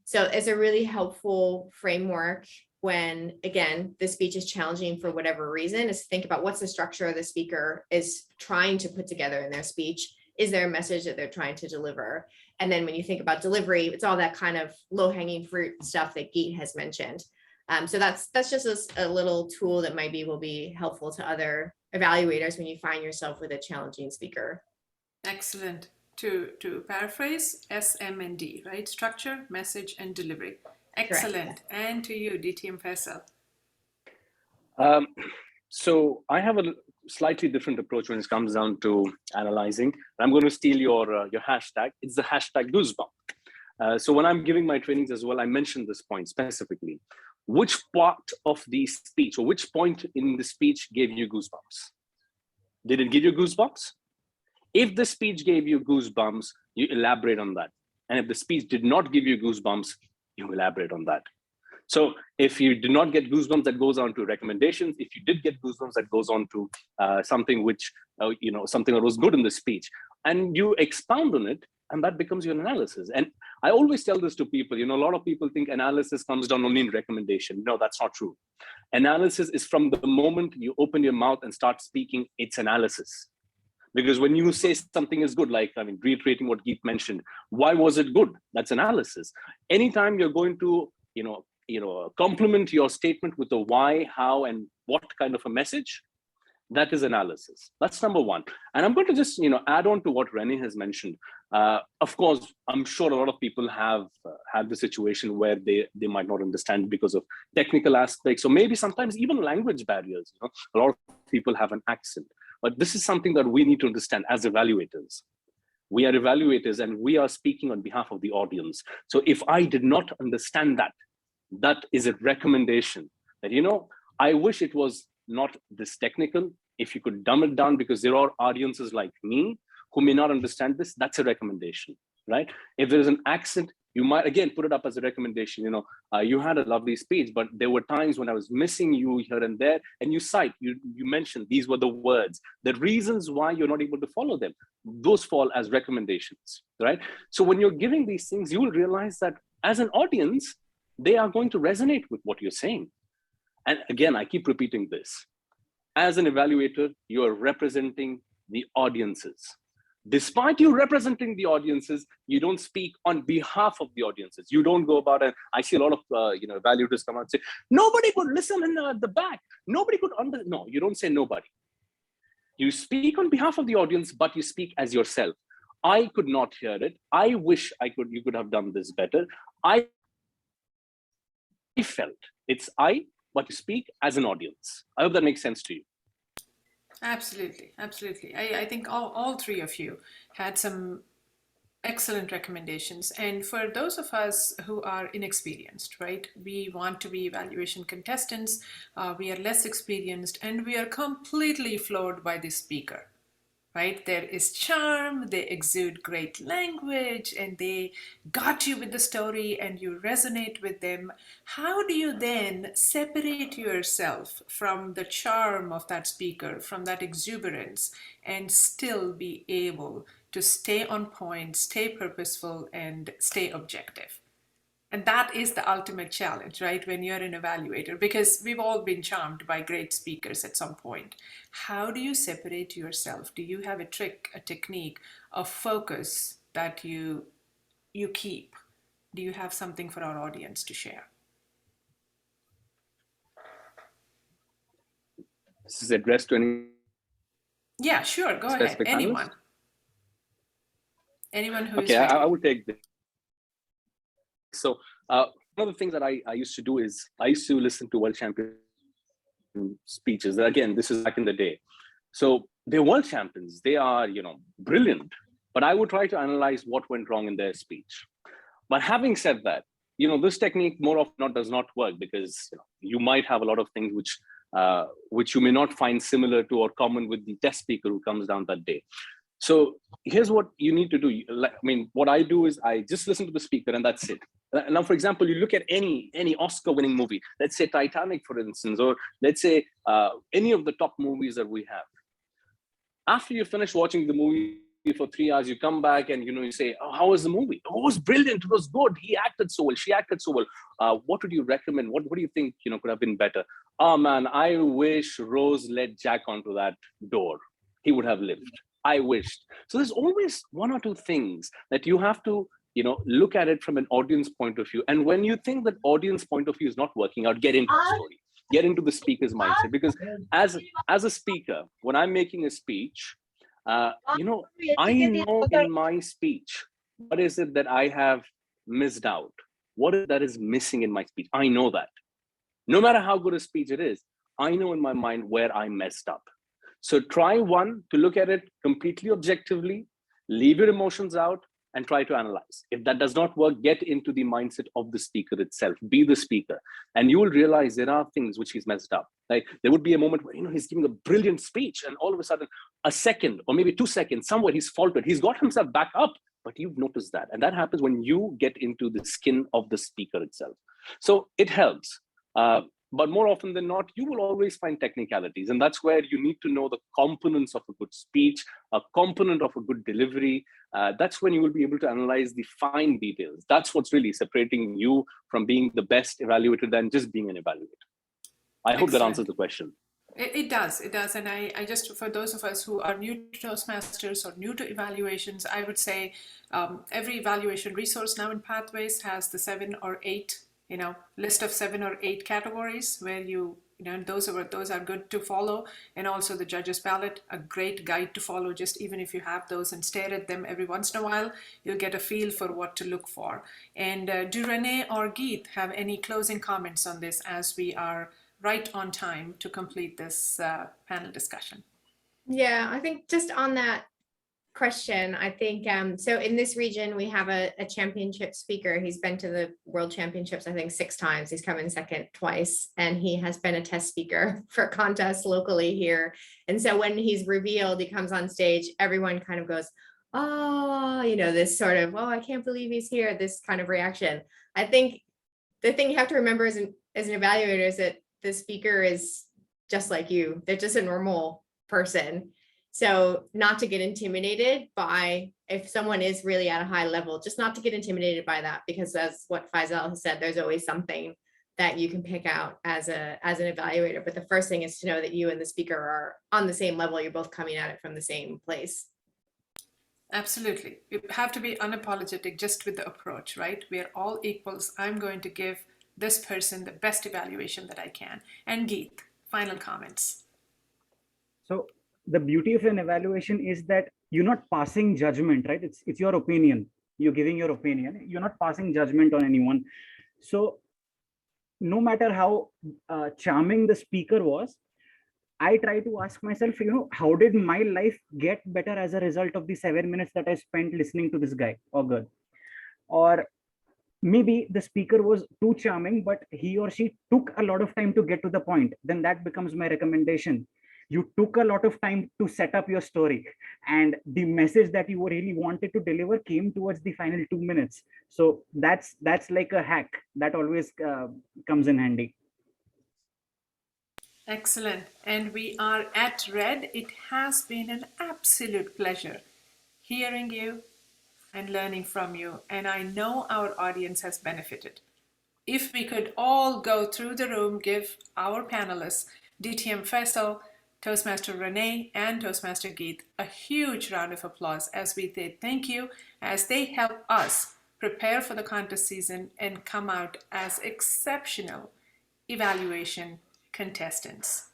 Speaker 5: So it's a really helpful framework when, again, the speech is challenging for whatever reason, is to think about what's the structure the speaker is trying to put together in their speech. Is there a message that they're trying to deliver? And then when you think about delivery, it's all that kind of low-hanging fruit stuff that Geet has mentioned. So that's just a little tool that maybe will be helpful to other evaluators when you find yourself with a challenging speaker.
Speaker 2: Excellent. To paraphrase, SM&D, right? Structure, message, and delivery. Excellent. Correct. And to you, DTM Faisal.
Speaker 3: So I have a slightly different approach when it comes down to analyzing. I'm going to steal your hashtag. It's the hashtag goosebump. So when I'm giving my trainings as well, I mentioned this point specifically. Which part of the speech, or which point in the speech gave you goosebumps? Did it give you goosebumps? If the speech gave you goosebumps, you elaborate on that. And if the speech did not give you goosebumps, you elaborate on that. So if you did not get goosebumps, that goes on to recommendations. If you did get goosebumps, that goes on to something which, something that was good in the speech. And you expound on it, and that becomes your analysis. And I always tell this to people, a lot of people think analysis comes down only in recommendation. No, that's not true. Analysis is from the moment you open your mouth and start speaking, it's analysis. Because when you say something is good, reiterating what Geet mentioned, why was it good? That's analysis. Anytime you're going to, complement your statement with the why, how, and what kind of a message, that is analysis. That's number one. And I'm going to just, add on to what Renee has mentioned. Of course, I'm sure a lot of people have had the situation where they might not understand because of technical aspects, or maybe sometimes even language barriers. A lot of people have an accent. But this is something that we need to understand as evaluators. We are evaluators and we are speaking on behalf of the audience. So if I did not understand that, that is a recommendation that, I wish it was not this technical. If you could dumb it down, because there are audiences like me who may not understand this, that's a recommendation, right? If there is an accent, you might again put it up as a recommendation. You had a lovely speech, but there were times when I was missing you here and there, and you mentioned these were the words, the reasons why you're not able to follow them. Those fall as recommendations, right? So when you're giving these things, you will realize that as an audience, they are going to resonate with what you're saying. And again, I keep repeating this. As an evaluator, you are representing the audiences. Despite you representing the audiences, you don't speak on behalf of the audiences. You don't go about, and I see a lot of evaluators come out and say, nobody could listen in the back. Nobody could no, you don't say nobody. You speak on behalf of the audience, but you speak as yourself. I could not hear it. I wish you could have done this better. I felt it's but you speak as an audience. I hope that makes sense to you.
Speaker 2: Absolutely, absolutely. I think all three of you had some excellent recommendations. And for those of us who are inexperienced, right, we want to be evaluation contestants, we are less experienced, and we are completely floored by this speaker, right? There is charm, they exude great language, and they got you with the story and you resonate with them. How do you then separate yourself from the charm of that speaker, from that exuberance, and still be able to stay on point, stay purposeful, and stay objective? And that is the ultimate challenge, right? When you're an evaluator, because we've all been charmed by great speakers at some point. How do you separate yourself? Do you have a trick, a technique, a focus that you keep? Do you have something for our audience to share?
Speaker 3: This is addressed to any?
Speaker 2: Yeah, sure. Go ahead. Anyone.
Speaker 3: Panelist?
Speaker 2: Anyone who
Speaker 3: okay,
Speaker 2: is ready.
Speaker 3: I will take this. So one of the things that I used to do is I used to listen to world champion speeches. Again, this is back in the day. So they're world champions. They are, brilliant. But I would try to analyze what went wrong in their speech. But having said that, this technique more often not does not work, because you might have a lot of things which you may not find similar to or common with the test speaker who comes down that day. So here's what you need to do. What I do is I just listen to the speaker and that's it. Now, for example, you look at any Oscar-winning movie, let's say Titanic, for instance, or let's say any of the top movies that we have. After you finish watching the movie for 3 hours, you come back and you say, "Oh, how was the movie? Oh, it was brilliant. It was good. He acted so well. She acted so well. What would you recommend? What do you think could have been better? Oh man, I wish Rose led Jack onto that door. He would have lived. I wished." So there's always one or two things that you have to, look at it from an audience point of view. And when you think that audience point of view is not working out, get into the story, get into the speaker's mindset. Because as a speaker, when I'm making a speech, I know in my speech, what is it that I have missed out? What is that is missing in my speech? I know that. No matter how good a speech it is, I know in my mind where I messed up. So try to look at it completely objectively, leave your emotions out, and try to analyze. If that does not work, get into the mindset of the speaker itself. Be the speaker. And you will realize there are things which he's messed up. Like there would be a moment where he's giving a brilliant speech, and all of a sudden, a second or maybe 2 seconds, somewhere he's faltered. He's got himself back up, but you've noticed that. And that happens when you get into the skin of the speaker itself. So it helps. But more often than not, you will always find technicalities. And that's where you need to know the components of a good speech, a component of a good delivery. That's when you will be able to analyze the fine details. That's what's really separating you from being the best evaluator than just being an evaluator. I hope that answers the question.
Speaker 2: It does. And I just, for those of us who are new to Toastmasters or new to evaluations, I would say every evaluation resource now in Pathways has the 7 or 8 list of 7 or 8 categories where those are good to follow. And also the judge's ballot, a great guide to follow. Just even if you have those and stare at them every once in a while, you'll get a feel for what to look for. And do Renee or Geet have any closing comments on this as we are right on time to complete this panel discussion?
Speaker 5: Yeah, I think just on that question. I think, so in this region, we have a championship speaker. He's been to the World Championships, I think 6 times. He's come in second twice, and he has been a test speaker for contests locally here. And so when he's revealed, he comes on stage, everyone kind of goes, oh, you know, this sort of, oh, I can't believe he's here, this kind of reaction. I think the thing you have to remember as an evaluator is that the speaker is just like you. They're just a normal person. So not to get intimidated by, if someone is really at a high level, just not to get intimidated by that, because that's what Faisal has said, there's always something that you can pick out as an evaluator. But the first thing is to know that you and the speaker are on the same level. You're both coming at it from the same place.
Speaker 2: Absolutely. You have to be unapologetic just with the approach, right? We are all equals. I'm going to give this person the best evaluation that I can. And Geet, final comments.
Speaker 4: So the beauty of an evaluation is that you're not passing judgment, right? It's your opinion. You're giving your opinion. You're not passing judgment on anyone. So no matter how charming the speaker was, I try to ask myself, how did my life get better as a result of the 7 minutes that I spent listening to this guy or girl? Or maybe the speaker was too charming, but he or she took a lot of time to get to the point. Then that becomes my recommendation. You took a lot of time to set up your story, and the message that you really wanted to deliver came towards the final 2 minutes. So that's like a hack that always comes in handy.
Speaker 2: Excellent. And we are at Red. It has been an absolute pleasure hearing you and learning from you. And I know our audience has benefited. If we could all go through the room, give our panelists, DTM Faisal, Toastmaster Renee, and Toastmaster Geet a huge round of applause as we say thank you, as they help us prepare for the contest season and come out as exceptional evaluation contestants.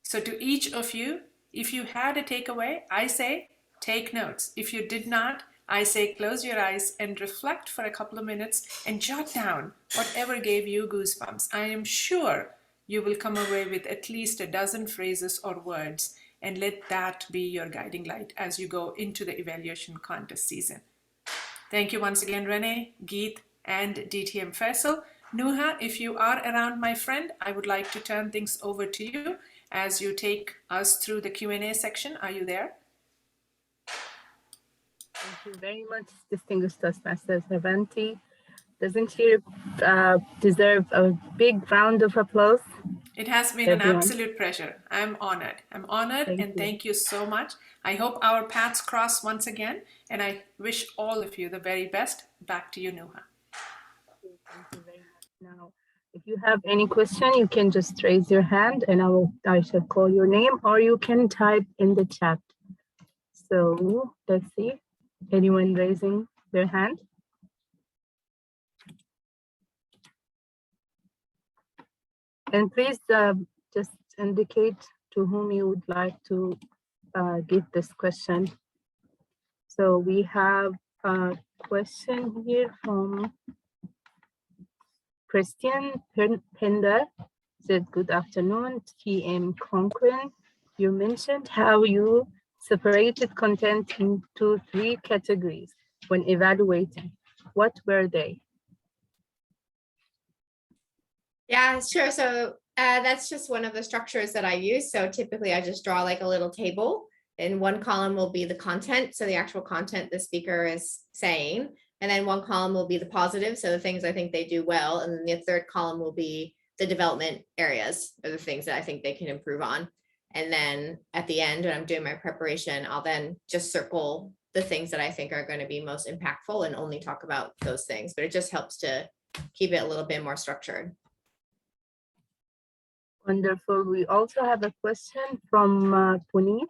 Speaker 2: So to each of you, if you had a takeaway, I say take notes. If you did not, I say close your eyes and reflect for a couple of minutes and jot down whatever gave you goosebumps. I am sure you will come away with at least a dozen phrases or words, and let that be your guiding light as you go into the evaluation contest season. Thank you once again, Renee, Geet, and DTM Faisal. Nuha, if you are around, my friend, I would like to turn things over to you as you take us through the Q&A section. Are you there?
Speaker 6: Thank you very much, distinguished Toastmaster Avanti. Doesn't she deserve a big round of applause?
Speaker 2: It has been an absolute pleasure. I'm honored. I'm honored, and thank you so much. I hope our paths cross once again, and I wish all of you the very best. Back to you, Nuha.
Speaker 6: Thank you very much. Now, if you have any question, you can just raise your hand and I shall call your name, or you can type in the chat. So let's see, anyone raising their hand? And please just indicate to whom you would like to give this question. So we have a question here from Christian Pender. Said, good afternoon, TM Conklin. You mentioned how you separated content into 3 categories when evaluating. What were they?
Speaker 5: Yeah, sure. So that's just one of the structures that I use. So typically I just draw like a little table, and one column will be the content. So the actual content the speaker is saying, and then one column will be the positive. So the things I think they do well. And then the third column will be the development areas, or the things that I think they can improve on. And then at the end, when I'm doing my preparation, I'll then just circle the things that I think are going to be most impactful and only talk about those things. But it just helps to keep it a little bit more structured.
Speaker 6: Wonderful. We also have a question from Puneet.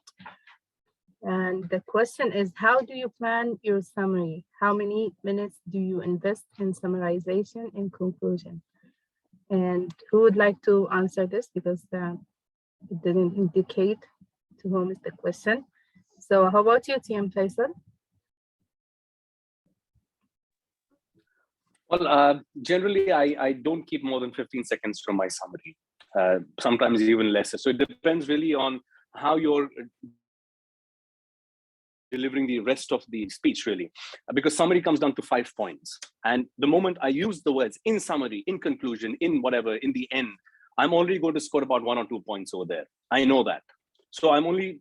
Speaker 6: And the question is, how do you plan your summary? How many minutes do you invest in summarization and conclusion? And who would like to answer this, because it didn't indicate to whom is the question. So how about you, TM Faisal?
Speaker 3: Well, generally, I don't keep more than 15 seconds from my summary. Sometimes even less. So it depends really on how you're delivering the rest of the speech, really, because summary comes down to 5 points. And the moment I use the words in summary, in conclusion, in whatever, in the end, I'm already going to score about 1 or 2 points over there. I know that. So I'm only,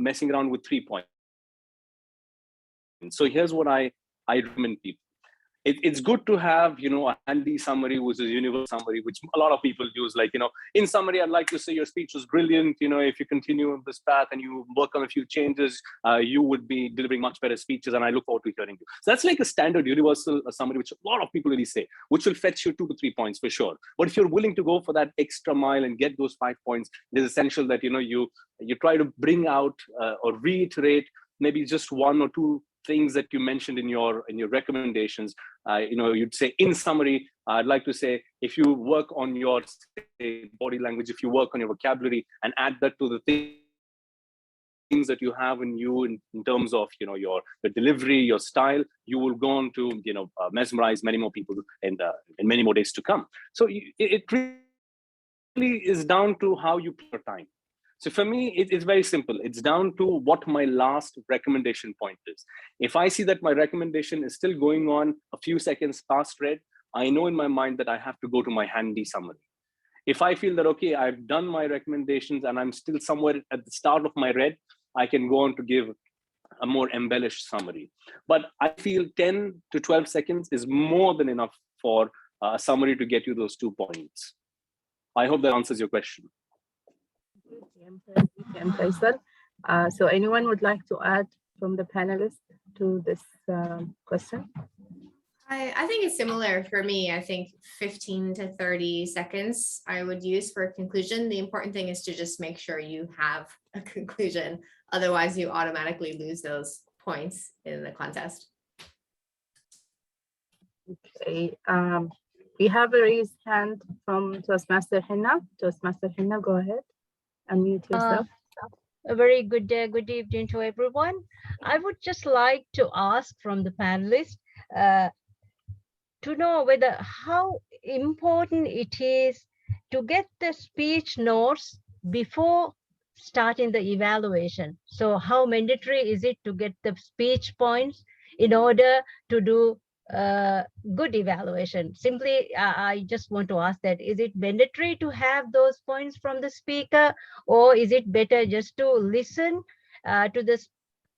Speaker 3: messing around with 3 points. So here's what I recommend people. It's good to have, a handy summary, which is a universal summary, which a lot of people use. Like, in summary, I'd like to say your speech was brilliant. If you continue on this path and you work on a few changes, you would be delivering much better speeches. And I look forward to hearing you. So that's like a standard universal summary, which a lot of people really say, which will fetch you 2 to 3 points for sure. But if you're willing to go for that extra mile and get those 5 points, it is essential that, you try to bring out or reiterate maybe just 1 or 2 things that you mentioned in your recommendations. You'd say, in summary, I'd like to say, if you work on your body language, if you work on your vocabulary and add that to the things that you have in you in terms of your delivery, your style, you will go on to mesmerize many more people in many more days to come. So it really is down to how you play your time. So for me, it's very simple. It's down to what my last recommendation point is. If I see that my recommendation is still going on a few seconds past read, I know in my mind that I have to go to my handy summary. If I feel that, okay, I've done my recommendations and I'm still somewhere at the start of my read, I can go on to give a more embellished summary. But I feel 10 to 12 seconds is more than enough for a summary to get you those 2 points. I hope that answers your question.
Speaker 6: Faisal. So anyone would like to add from the panelists to this question?
Speaker 5: I think it's similar for me. I think 15 to 30 seconds I would use for a conclusion. The important thing is to just make sure you have a conclusion. Otherwise, you automatically lose those points in the contest.
Speaker 6: Okay. We have a raised hand from Toastmaster Hinna. Toastmaster Hinna, go ahead. Unmute yourself.
Speaker 7: A very good evening to everyone. I would just like to ask from the panelists to know whether how important it is to get the speech notes before starting the evaluation. So how mandatory is it to get the speech points in order to do good evaluation? Simply, I just want to ask that, is it mandatory to have those points from the speaker, or is it better just to listen to the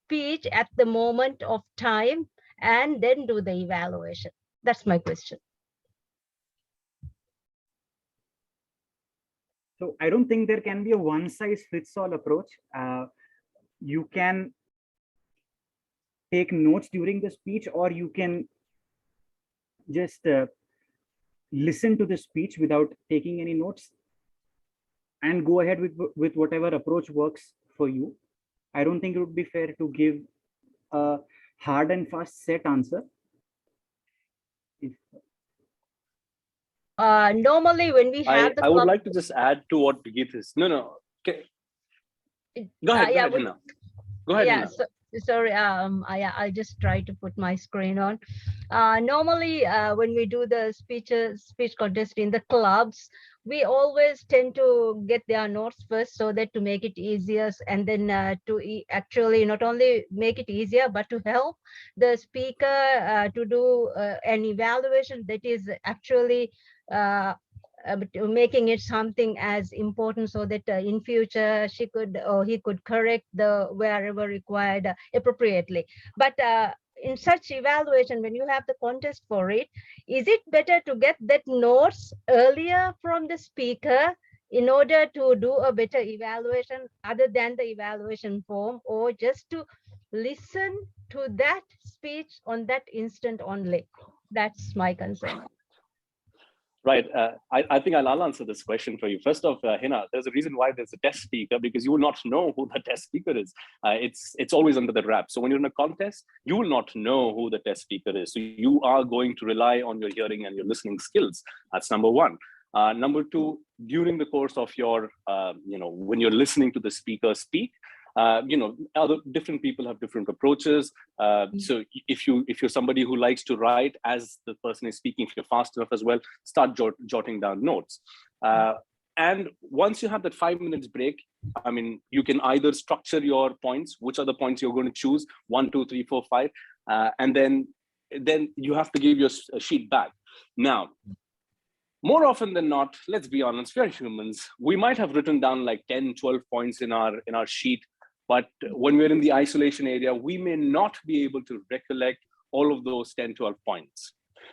Speaker 7: speech at the moment of time and then do the evaluation? That's my question.
Speaker 4: So I don't think there can be a one-size-fits-all approach. You can take notes during the speech, or you can just listen to the speech without taking any notes and go ahead with whatever approach works for you. I don't think it would be fair to give a hard and fast set answer.
Speaker 7: Normally when we have
Speaker 3: I would like to just add to what Geet is. No. Okay. Go ahead, Hina. Go ahead, Hina.
Speaker 7: Sorry, I just try to put my screen on. Normally, when we do the speech contest in the clubs, we always tend to get their notes first, so that to make it easier, and then to actually not only make it easier, but to help the speaker to do an evaluation that is actually making it something as important, so that in future she could or he could correct the wherever required appropriately. But in such evaluation, when you have the contest for it, is it better to get that notes earlier from the speaker in order to do a better evaluation other than the evaluation form, or just to listen to that speech on that instant only? That's my concern.
Speaker 3: Right. I think I'll answer this question for you. First off, Hina, there's a reason why there's a test speaker, because you will not know who the test speaker is. It's always under the wrap. So when you're in a contest, you will not know who the test speaker is. So you are going to rely on your hearing and your listening skills. That's number one. Number two, during the course of your, when you're listening to the speaker speak, other different people have different approaches. So if you're somebody who likes to write as the person is speaking, if you're fast enough as well, start jotting down notes. And once you have that 5 minutes break, I mean, you can either structure your points, which are the points you're going to choose, 1, 2, 3, 4, 5, and then you have to give your sheet back. Now, more often than not, let's be honest, we're humans. We might have written down like 10, 12 points in our sheet, but when we're in the isolation area, we may not be able to recollect all of those 10, 12 points.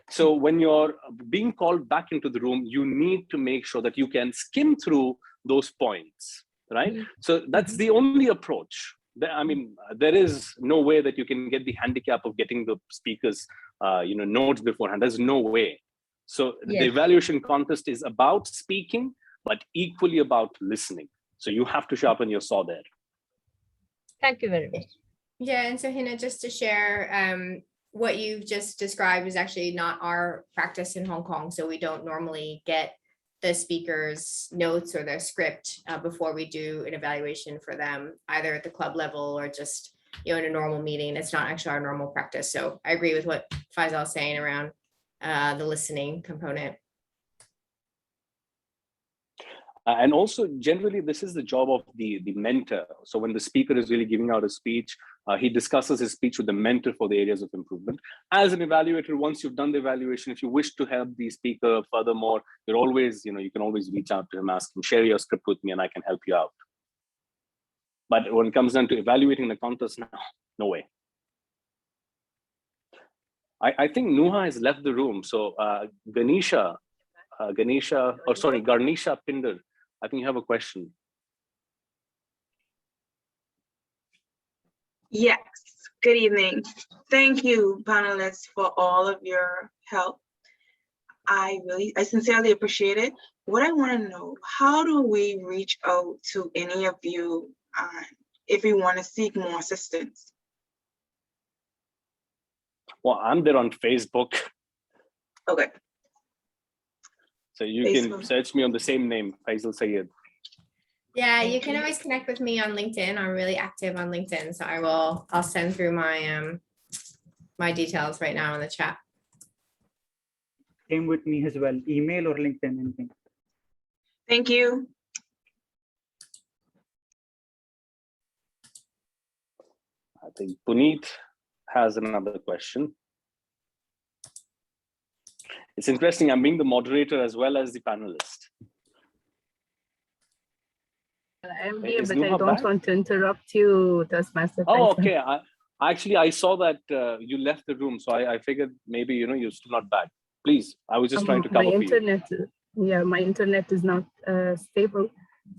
Speaker 3: So when you're being called back into the room, you need to make sure that you can skim through those points, right? So that's the only approach. I mean, there is no way that you can get the handicap of getting the speakers, notes beforehand. There's no way. So the evaluation contest is about speaking, but equally about listening. So you have to sharpen your saw there.
Speaker 7: Thank you very much.
Speaker 5: Yeah, and so Hina, just to share, what you've just described is actually not our practice in Hong Kong. So we don't normally get the speaker's notes or their script before we do an evaluation for them, either at the club level or just, in a normal meeting. It's not actually our normal practice. So I agree with what Faisal is saying around the listening component.
Speaker 3: And also, generally, this is the job of the mentor. So when the speaker is really giving out a speech, he discusses his speech with the mentor for the areas of improvement. As an evaluator, once you've done the evaluation, if you wish to help the speaker furthermore, you're always, you can always reach out to him, ask him, share your script with me, and I can help you out. But when it comes down to evaluating the contest, no way. I think Nuha has left the room. So Garnisha Pinder, I think you have a question.
Speaker 8: Yes, good evening. Thank you, panelists, for all of your help. I sincerely appreciate it. What I want to know, how do we reach out to any of you if we want to seek more assistance?
Speaker 3: Well, I'm there on Facebook.
Speaker 8: Okay.
Speaker 3: So you can search me on the same name, Faisal Sayed.
Speaker 5: Yeah, you can always connect with me on LinkedIn. I'm really active on LinkedIn, so I'll send through my my details right now in the chat.
Speaker 4: Same with me as well. Email or LinkedIn, anything.
Speaker 8: Thank you.
Speaker 3: I think Puneet has another question. It's interesting, I'm being the moderator as well as the panelist.
Speaker 6: I'm here, but I don't want to interrupt you, Toastmaster.
Speaker 3: Oh, okay. I saw that you left the room, so I figured maybe you're still not back. Please, I was just trying to cover for you.
Speaker 6: Yeah, my internet is not stable.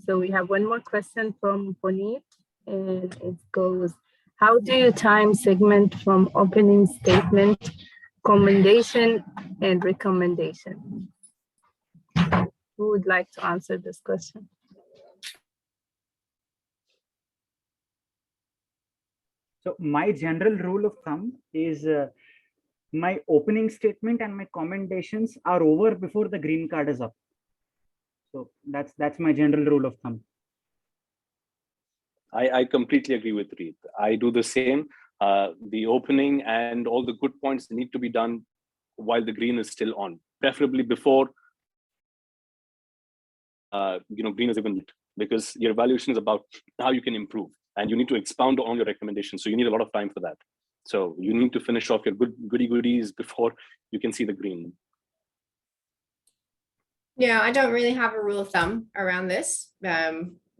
Speaker 6: So we have one more question from Puneet, and it goes: how do you time segment from opening statement, commendation, and recommendation? Who would like to answer this question?
Speaker 4: So my general rule of thumb is my opening statement and my commendations are over before the green card is up. So that's my general rule of thumb.
Speaker 3: I completely agree with Reed. I do the same. The opening and all the good points need to be done while the green is still on, preferably before green is even lit, because your evaluation is about how you can improve, and you need to expound on your recommendations. So you need a lot of time for that. So you need to finish off your goodies before you can see the green.
Speaker 5: Yeah, I don't really have a rule of thumb around this.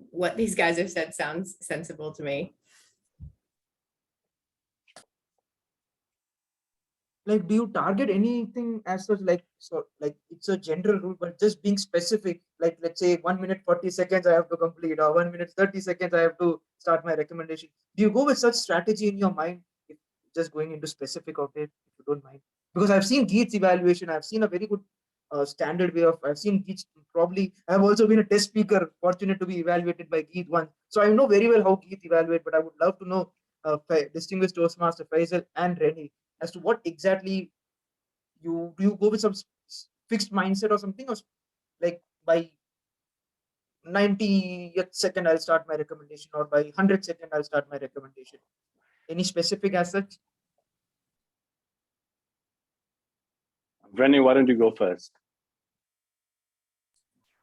Speaker 5: What these guys have said sounds sensible to me.
Speaker 9: Like, do you target anything as such, like, so like it's a general rule, but just being specific, like let's say 1 minute 40 seconds I have to complete, or 1 minute 30 seconds I have to start my recommendation? Do you go with such strategy in your mind, if just going into specific of it, if you don't mind? Because I've seen Geeth's evaluation, I've seen a very good standard way of, I've seen Geeth, probably I've also been a test speaker, fortunate to be evaluated by Geeth once, so I know very well how Geeth evaluate. But I would love to know, distinguished Toastmaster Faisal and Rennie, as to what exactly do you go with some fixed mindset or something, or like by 90th second I'll start my recommendation, or by 100th second I'll start my recommendation? Any specific as such?
Speaker 3: Rennie, why don't you go first?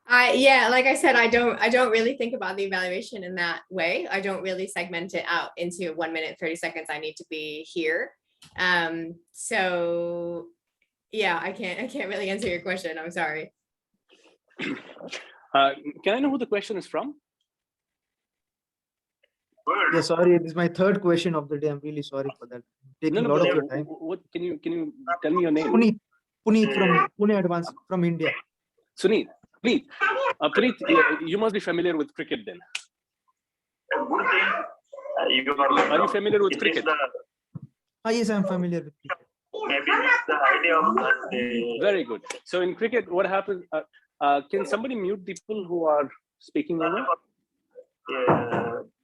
Speaker 5: Yeah, like I said, I don't really think about the evaluation in that way. I don't really segment it out into 1 minute, 30 seconds. I need to be here. So yeah, I can't really answer your question. I'm sorry.
Speaker 3: Can I know who the question is from?
Speaker 9: Yeah, sorry, this is my third question of the day. I'm really sorry for that. Taking a lot of your time.
Speaker 3: What can you tell me your name?
Speaker 9: Puneet from Pune Advanced from India.
Speaker 3: Sunil, please. Puneet, you must be familiar with cricket then. Are you familiar with cricket?
Speaker 9: Yes, I'm familiar with cricket.
Speaker 10: Maybe it's the idea of that.
Speaker 3: Very good. So in cricket, what happens? Can somebody mute the people who are speaking over?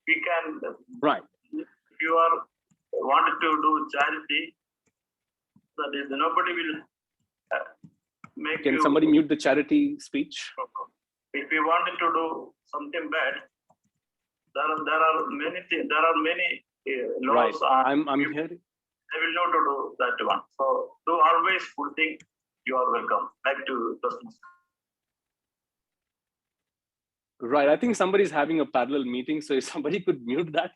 Speaker 10: We can.
Speaker 3: Right.
Speaker 10: If you are wanted to do charity, that is, nobody will make.
Speaker 3: Can somebody mute the charity speech?
Speaker 10: If you wanted to do something bad, there are many things. There are many laws.
Speaker 3: Right. I'm hearing.
Speaker 10: They will know to do that one. So do always full thing. You are welcome. Back to Toastmasters.
Speaker 3: Right. I think somebody's having a parallel meeting, so if somebody could mute that.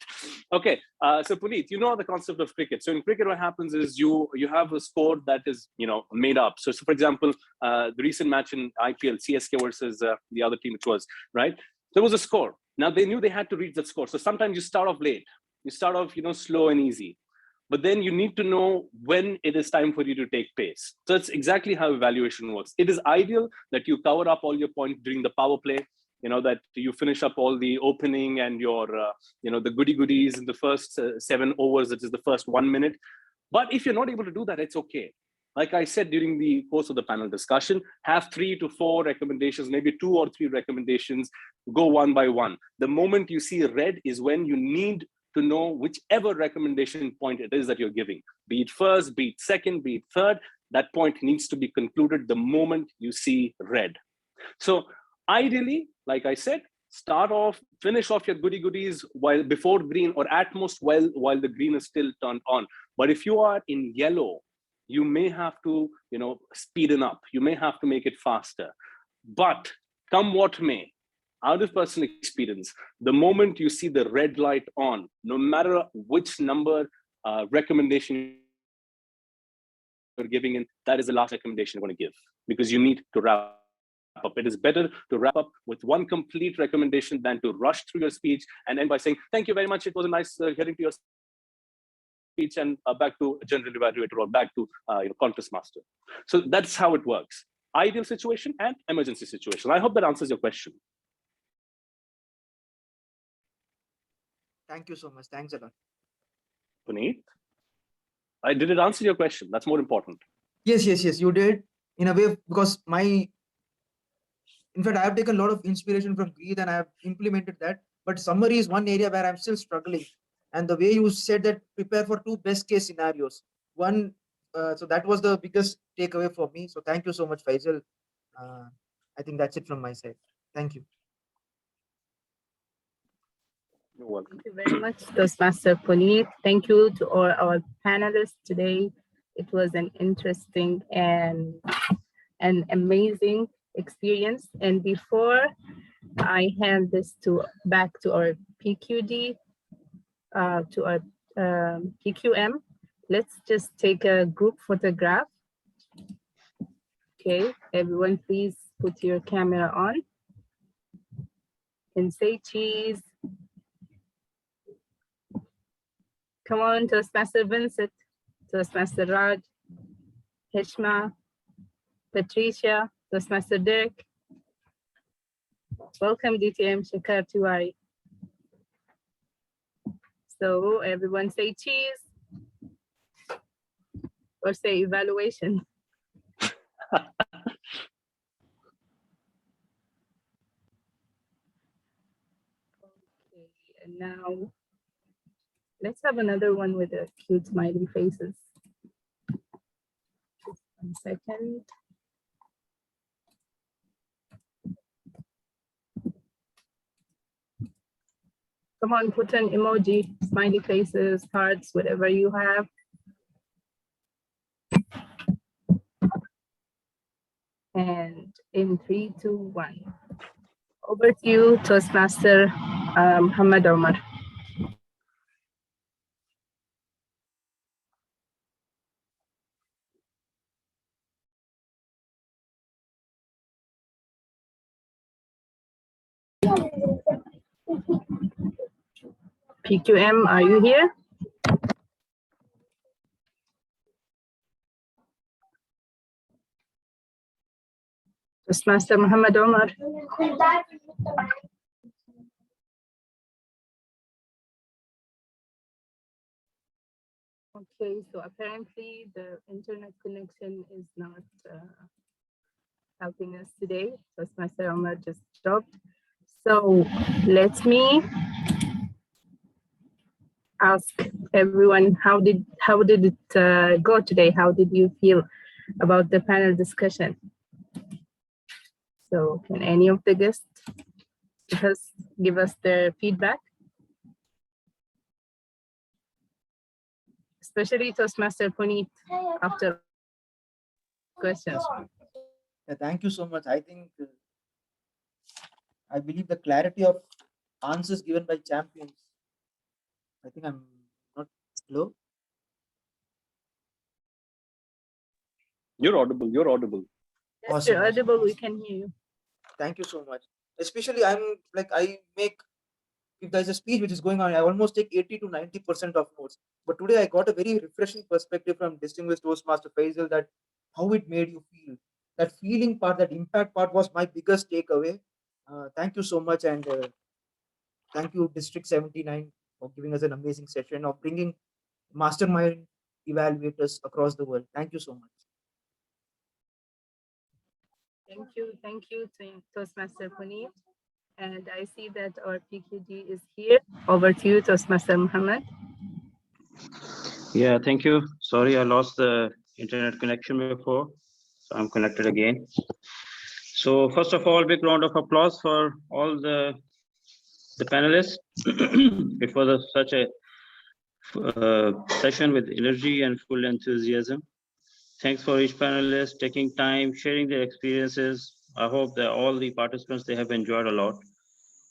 Speaker 3: Okay. So Puneet, you know the concept of cricket. So in cricket, what happens is you have a score that is made up. So for example, the recent match in IPL, CSK versus the other team, which was right. There was a score. Now they knew they had to reach that score. So sometimes you start off late. You start off slow and easy. But then you need to know when it is time for you to take pace. So that's exactly how evaluation works. It is ideal that you cover up all your points during the power play, that you finish up all the opening and your, the goodies in the first 7 overs, that is the first 1 minute. But if you're not able to do that, it's okay. Like I said during the course of the panel discussion, have 3 to 4 recommendations, maybe 2 or 3 recommendations, go one by one. The moment you see red is when you need to know whichever recommendation point it is that you're giving, be it first, be it second, be it third, that point needs to be concluded the moment you see red. So ideally, like I said, finish off your goodies before green, or at most while the green is still turned on. But if you are in yellow, you may have to, speeden up. You may have to make it faster. But come what may, out of personal experience, the moment you see the red light on, no matter which number recommendation you're giving in, that is the last recommendation you're going to give, because you need to wrap up. It is better to wrap up with one complete recommendation than to rush through your speech and end by saying, thank you very much. It was a nice hearing to your speech, and back to general evaluator or back to contest master. So that's how it works. Ideal situation and emergency situation. I hope that answers your question.
Speaker 9: Thank you so much. Thanks a lot.
Speaker 3: Puneet, did it answer your question? That's more important.
Speaker 9: Yes, you did, in a way, because in fact, I have taken a lot of inspiration from Greed and I have implemented that. But summary is one area where I'm still struggling. And the way you said that, prepare for 2 best case scenarios. One, so that was the biggest takeaway for me. So thank you so much, Faisal. I think that's it from my side. Thank you.
Speaker 3: You're welcome.
Speaker 6: Thank you very much, Toastmaster Puneet. Thank you to all our panelists today. It was an interesting and an amazing experience. And before I hand this back to our PQD, to our PQM, let's just take a group photograph. Okay, everyone, please put your camera on and say cheese. Come on, Toastmaster Vincent, Toastmaster Raj, Hishma, Patricia, Toastmaster Dirk. Welcome, DTM Shekhar Tiwari. So everyone say cheese or say evaluation. Okay, and now let's have another one with the cute smiley faces. Just 1 second. Come on, put an emoji, smiley faces, hearts, whatever you have. And in 3, 2, 1. Over to you, Toastmaster Muhammad Omar. PQM, are you here? Toastmaster Muhammad Omar. Okay, so apparently the internet connection is not helping us today. Toastmaster Omar just stopped. So let me ask everyone, how did it go today? How did you feel about the panel discussion? So can any of the guests give us their feedback? Especially Toastmaster Puneet after questions.
Speaker 9: Yeah, thank you so much. I think I believe the clarity of answers given by champions. I think I'm not slow.
Speaker 3: You're audible. You're audible.
Speaker 6: Yes,
Speaker 9: Awesome,
Speaker 6: you're
Speaker 9: awesome.
Speaker 6: audible. We can hear you.
Speaker 9: Thank you so much. Especially I'm like I make, if there's a speech which is going on, I almost take 80 to 90% of notes. But today I got a very refreshing perspective from distinguished Toastmaster Faisal, that how it made you feel. That feeling part, that impact part was my biggest takeaway. Thank you so much, and thank you District 79 for giving us an amazing session of bringing mastermind evaluators across the world. Thank you so much.
Speaker 6: Thank you to Toastmaster Puneet. And I see that our PQD is here. Over to you, Toastmaster Muhammad.
Speaker 1: Yeah, thank you. Sorry, I lost the internet connection before, so I'm connected again. So first of all, big round of applause for all the panelists. It was such a session with energy and full enthusiasm. Thanks for each panelist taking time, sharing their experiences. I hope that all the participants, they have enjoyed a lot.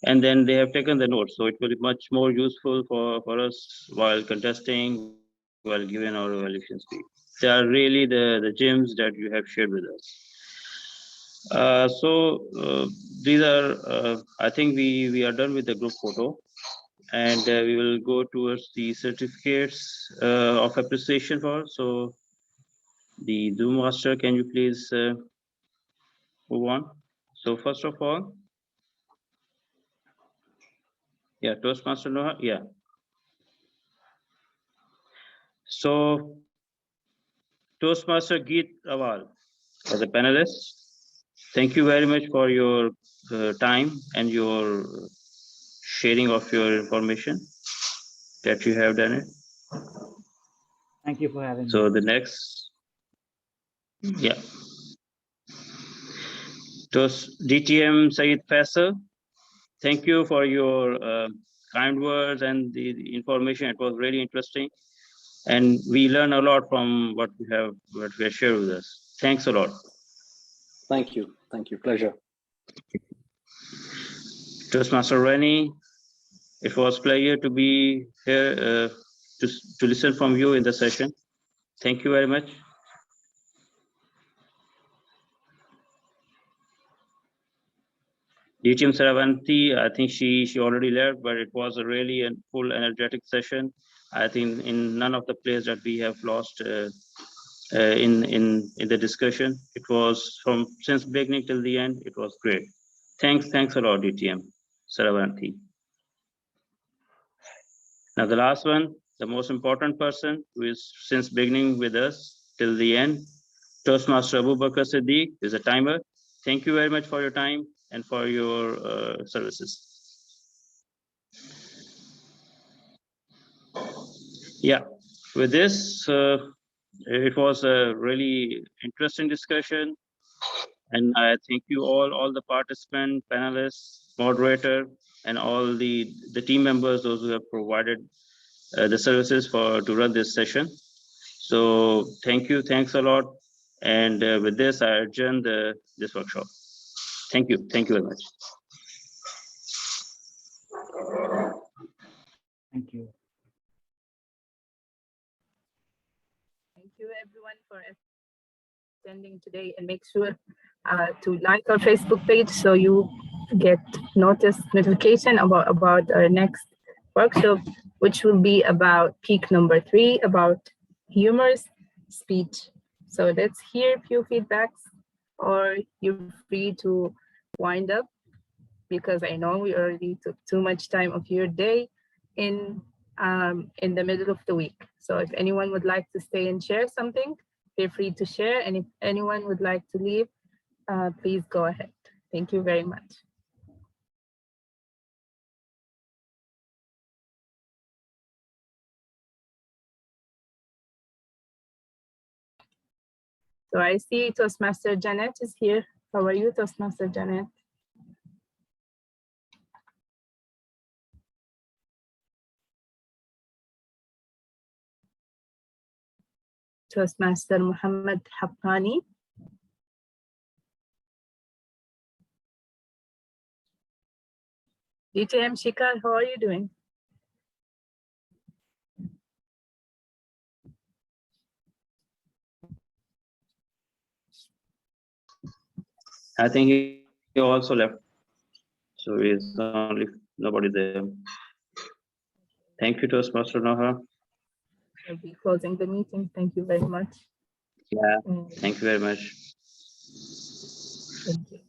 Speaker 1: And then they have taken the notes. So it will be much more useful for us while contesting, while giving our evaluation speech. They are really the gems that you have shared with us. These are, I think we are done with the group photo, and we will go towards the certificates of appreciation for. So the Zoom master, can you please move on? So first of all, yeah, Toastmaster Noah, yeah. So Toastmaster Geet Rawal, as a panelist, thank you very much for your time and your sharing of your information that you have done it.
Speaker 4: Thank you for having me.
Speaker 1: So the next, yeah. DTM Saeed Faisal, thank you for your kind words and the information. It was really interesting, and we learn a lot from what you have shared with us. Thanks a lot.
Speaker 3: Thank you. Thank you. Pleasure.
Speaker 1: Toastmaster Rennie, it was a pleasure to be here to listen from you in the session. Thank you very much. DTM Saravanti, I think she already left, but it was a really a full energetic session. I think in none of the players that we have lost in the discussion. It was since beginning till the end. It was great. Thanks a lot, DTM Saravanti. Now the last one, the most important person who is since beginning with us till the end, Toastmaster Abu Bakr Siddiq is a timer. Thank you very much for your time and for your services. Yeah, with this, it was a really interesting discussion. And I thank you all the participants, panelists, moderator, and all the team members, those who have provided the services to run this session. So thanks a lot. And with this, I adjourn this workshop. Thank you very much.
Speaker 4: Thank you.
Speaker 6: Thank you everyone for attending today, and make sure to like our Facebook page so you get notification about our next workshop, which will be about peak number 3, about humorous speech. So let's hear a few feedbacks, or you're free to wind up, because I know we already took too much time of your day in the middle of the week. So if anyone would like to stay and share something, feel free to share. And if anyone would like to leave, please go ahead. Thank you very much. So I see Toastmaster Janet is here. How are you, Toastmaster Janet? Toastmaster Muhammad Haqqani. DTM Shikar, how are you doing?
Speaker 1: I think he also left. So it's only nobody there. Thank you, Toastmaster Noha.
Speaker 6: I'll be closing the meeting. Thank you very much.
Speaker 1: Yeah, thank you very much.
Speaker 6: Thank you.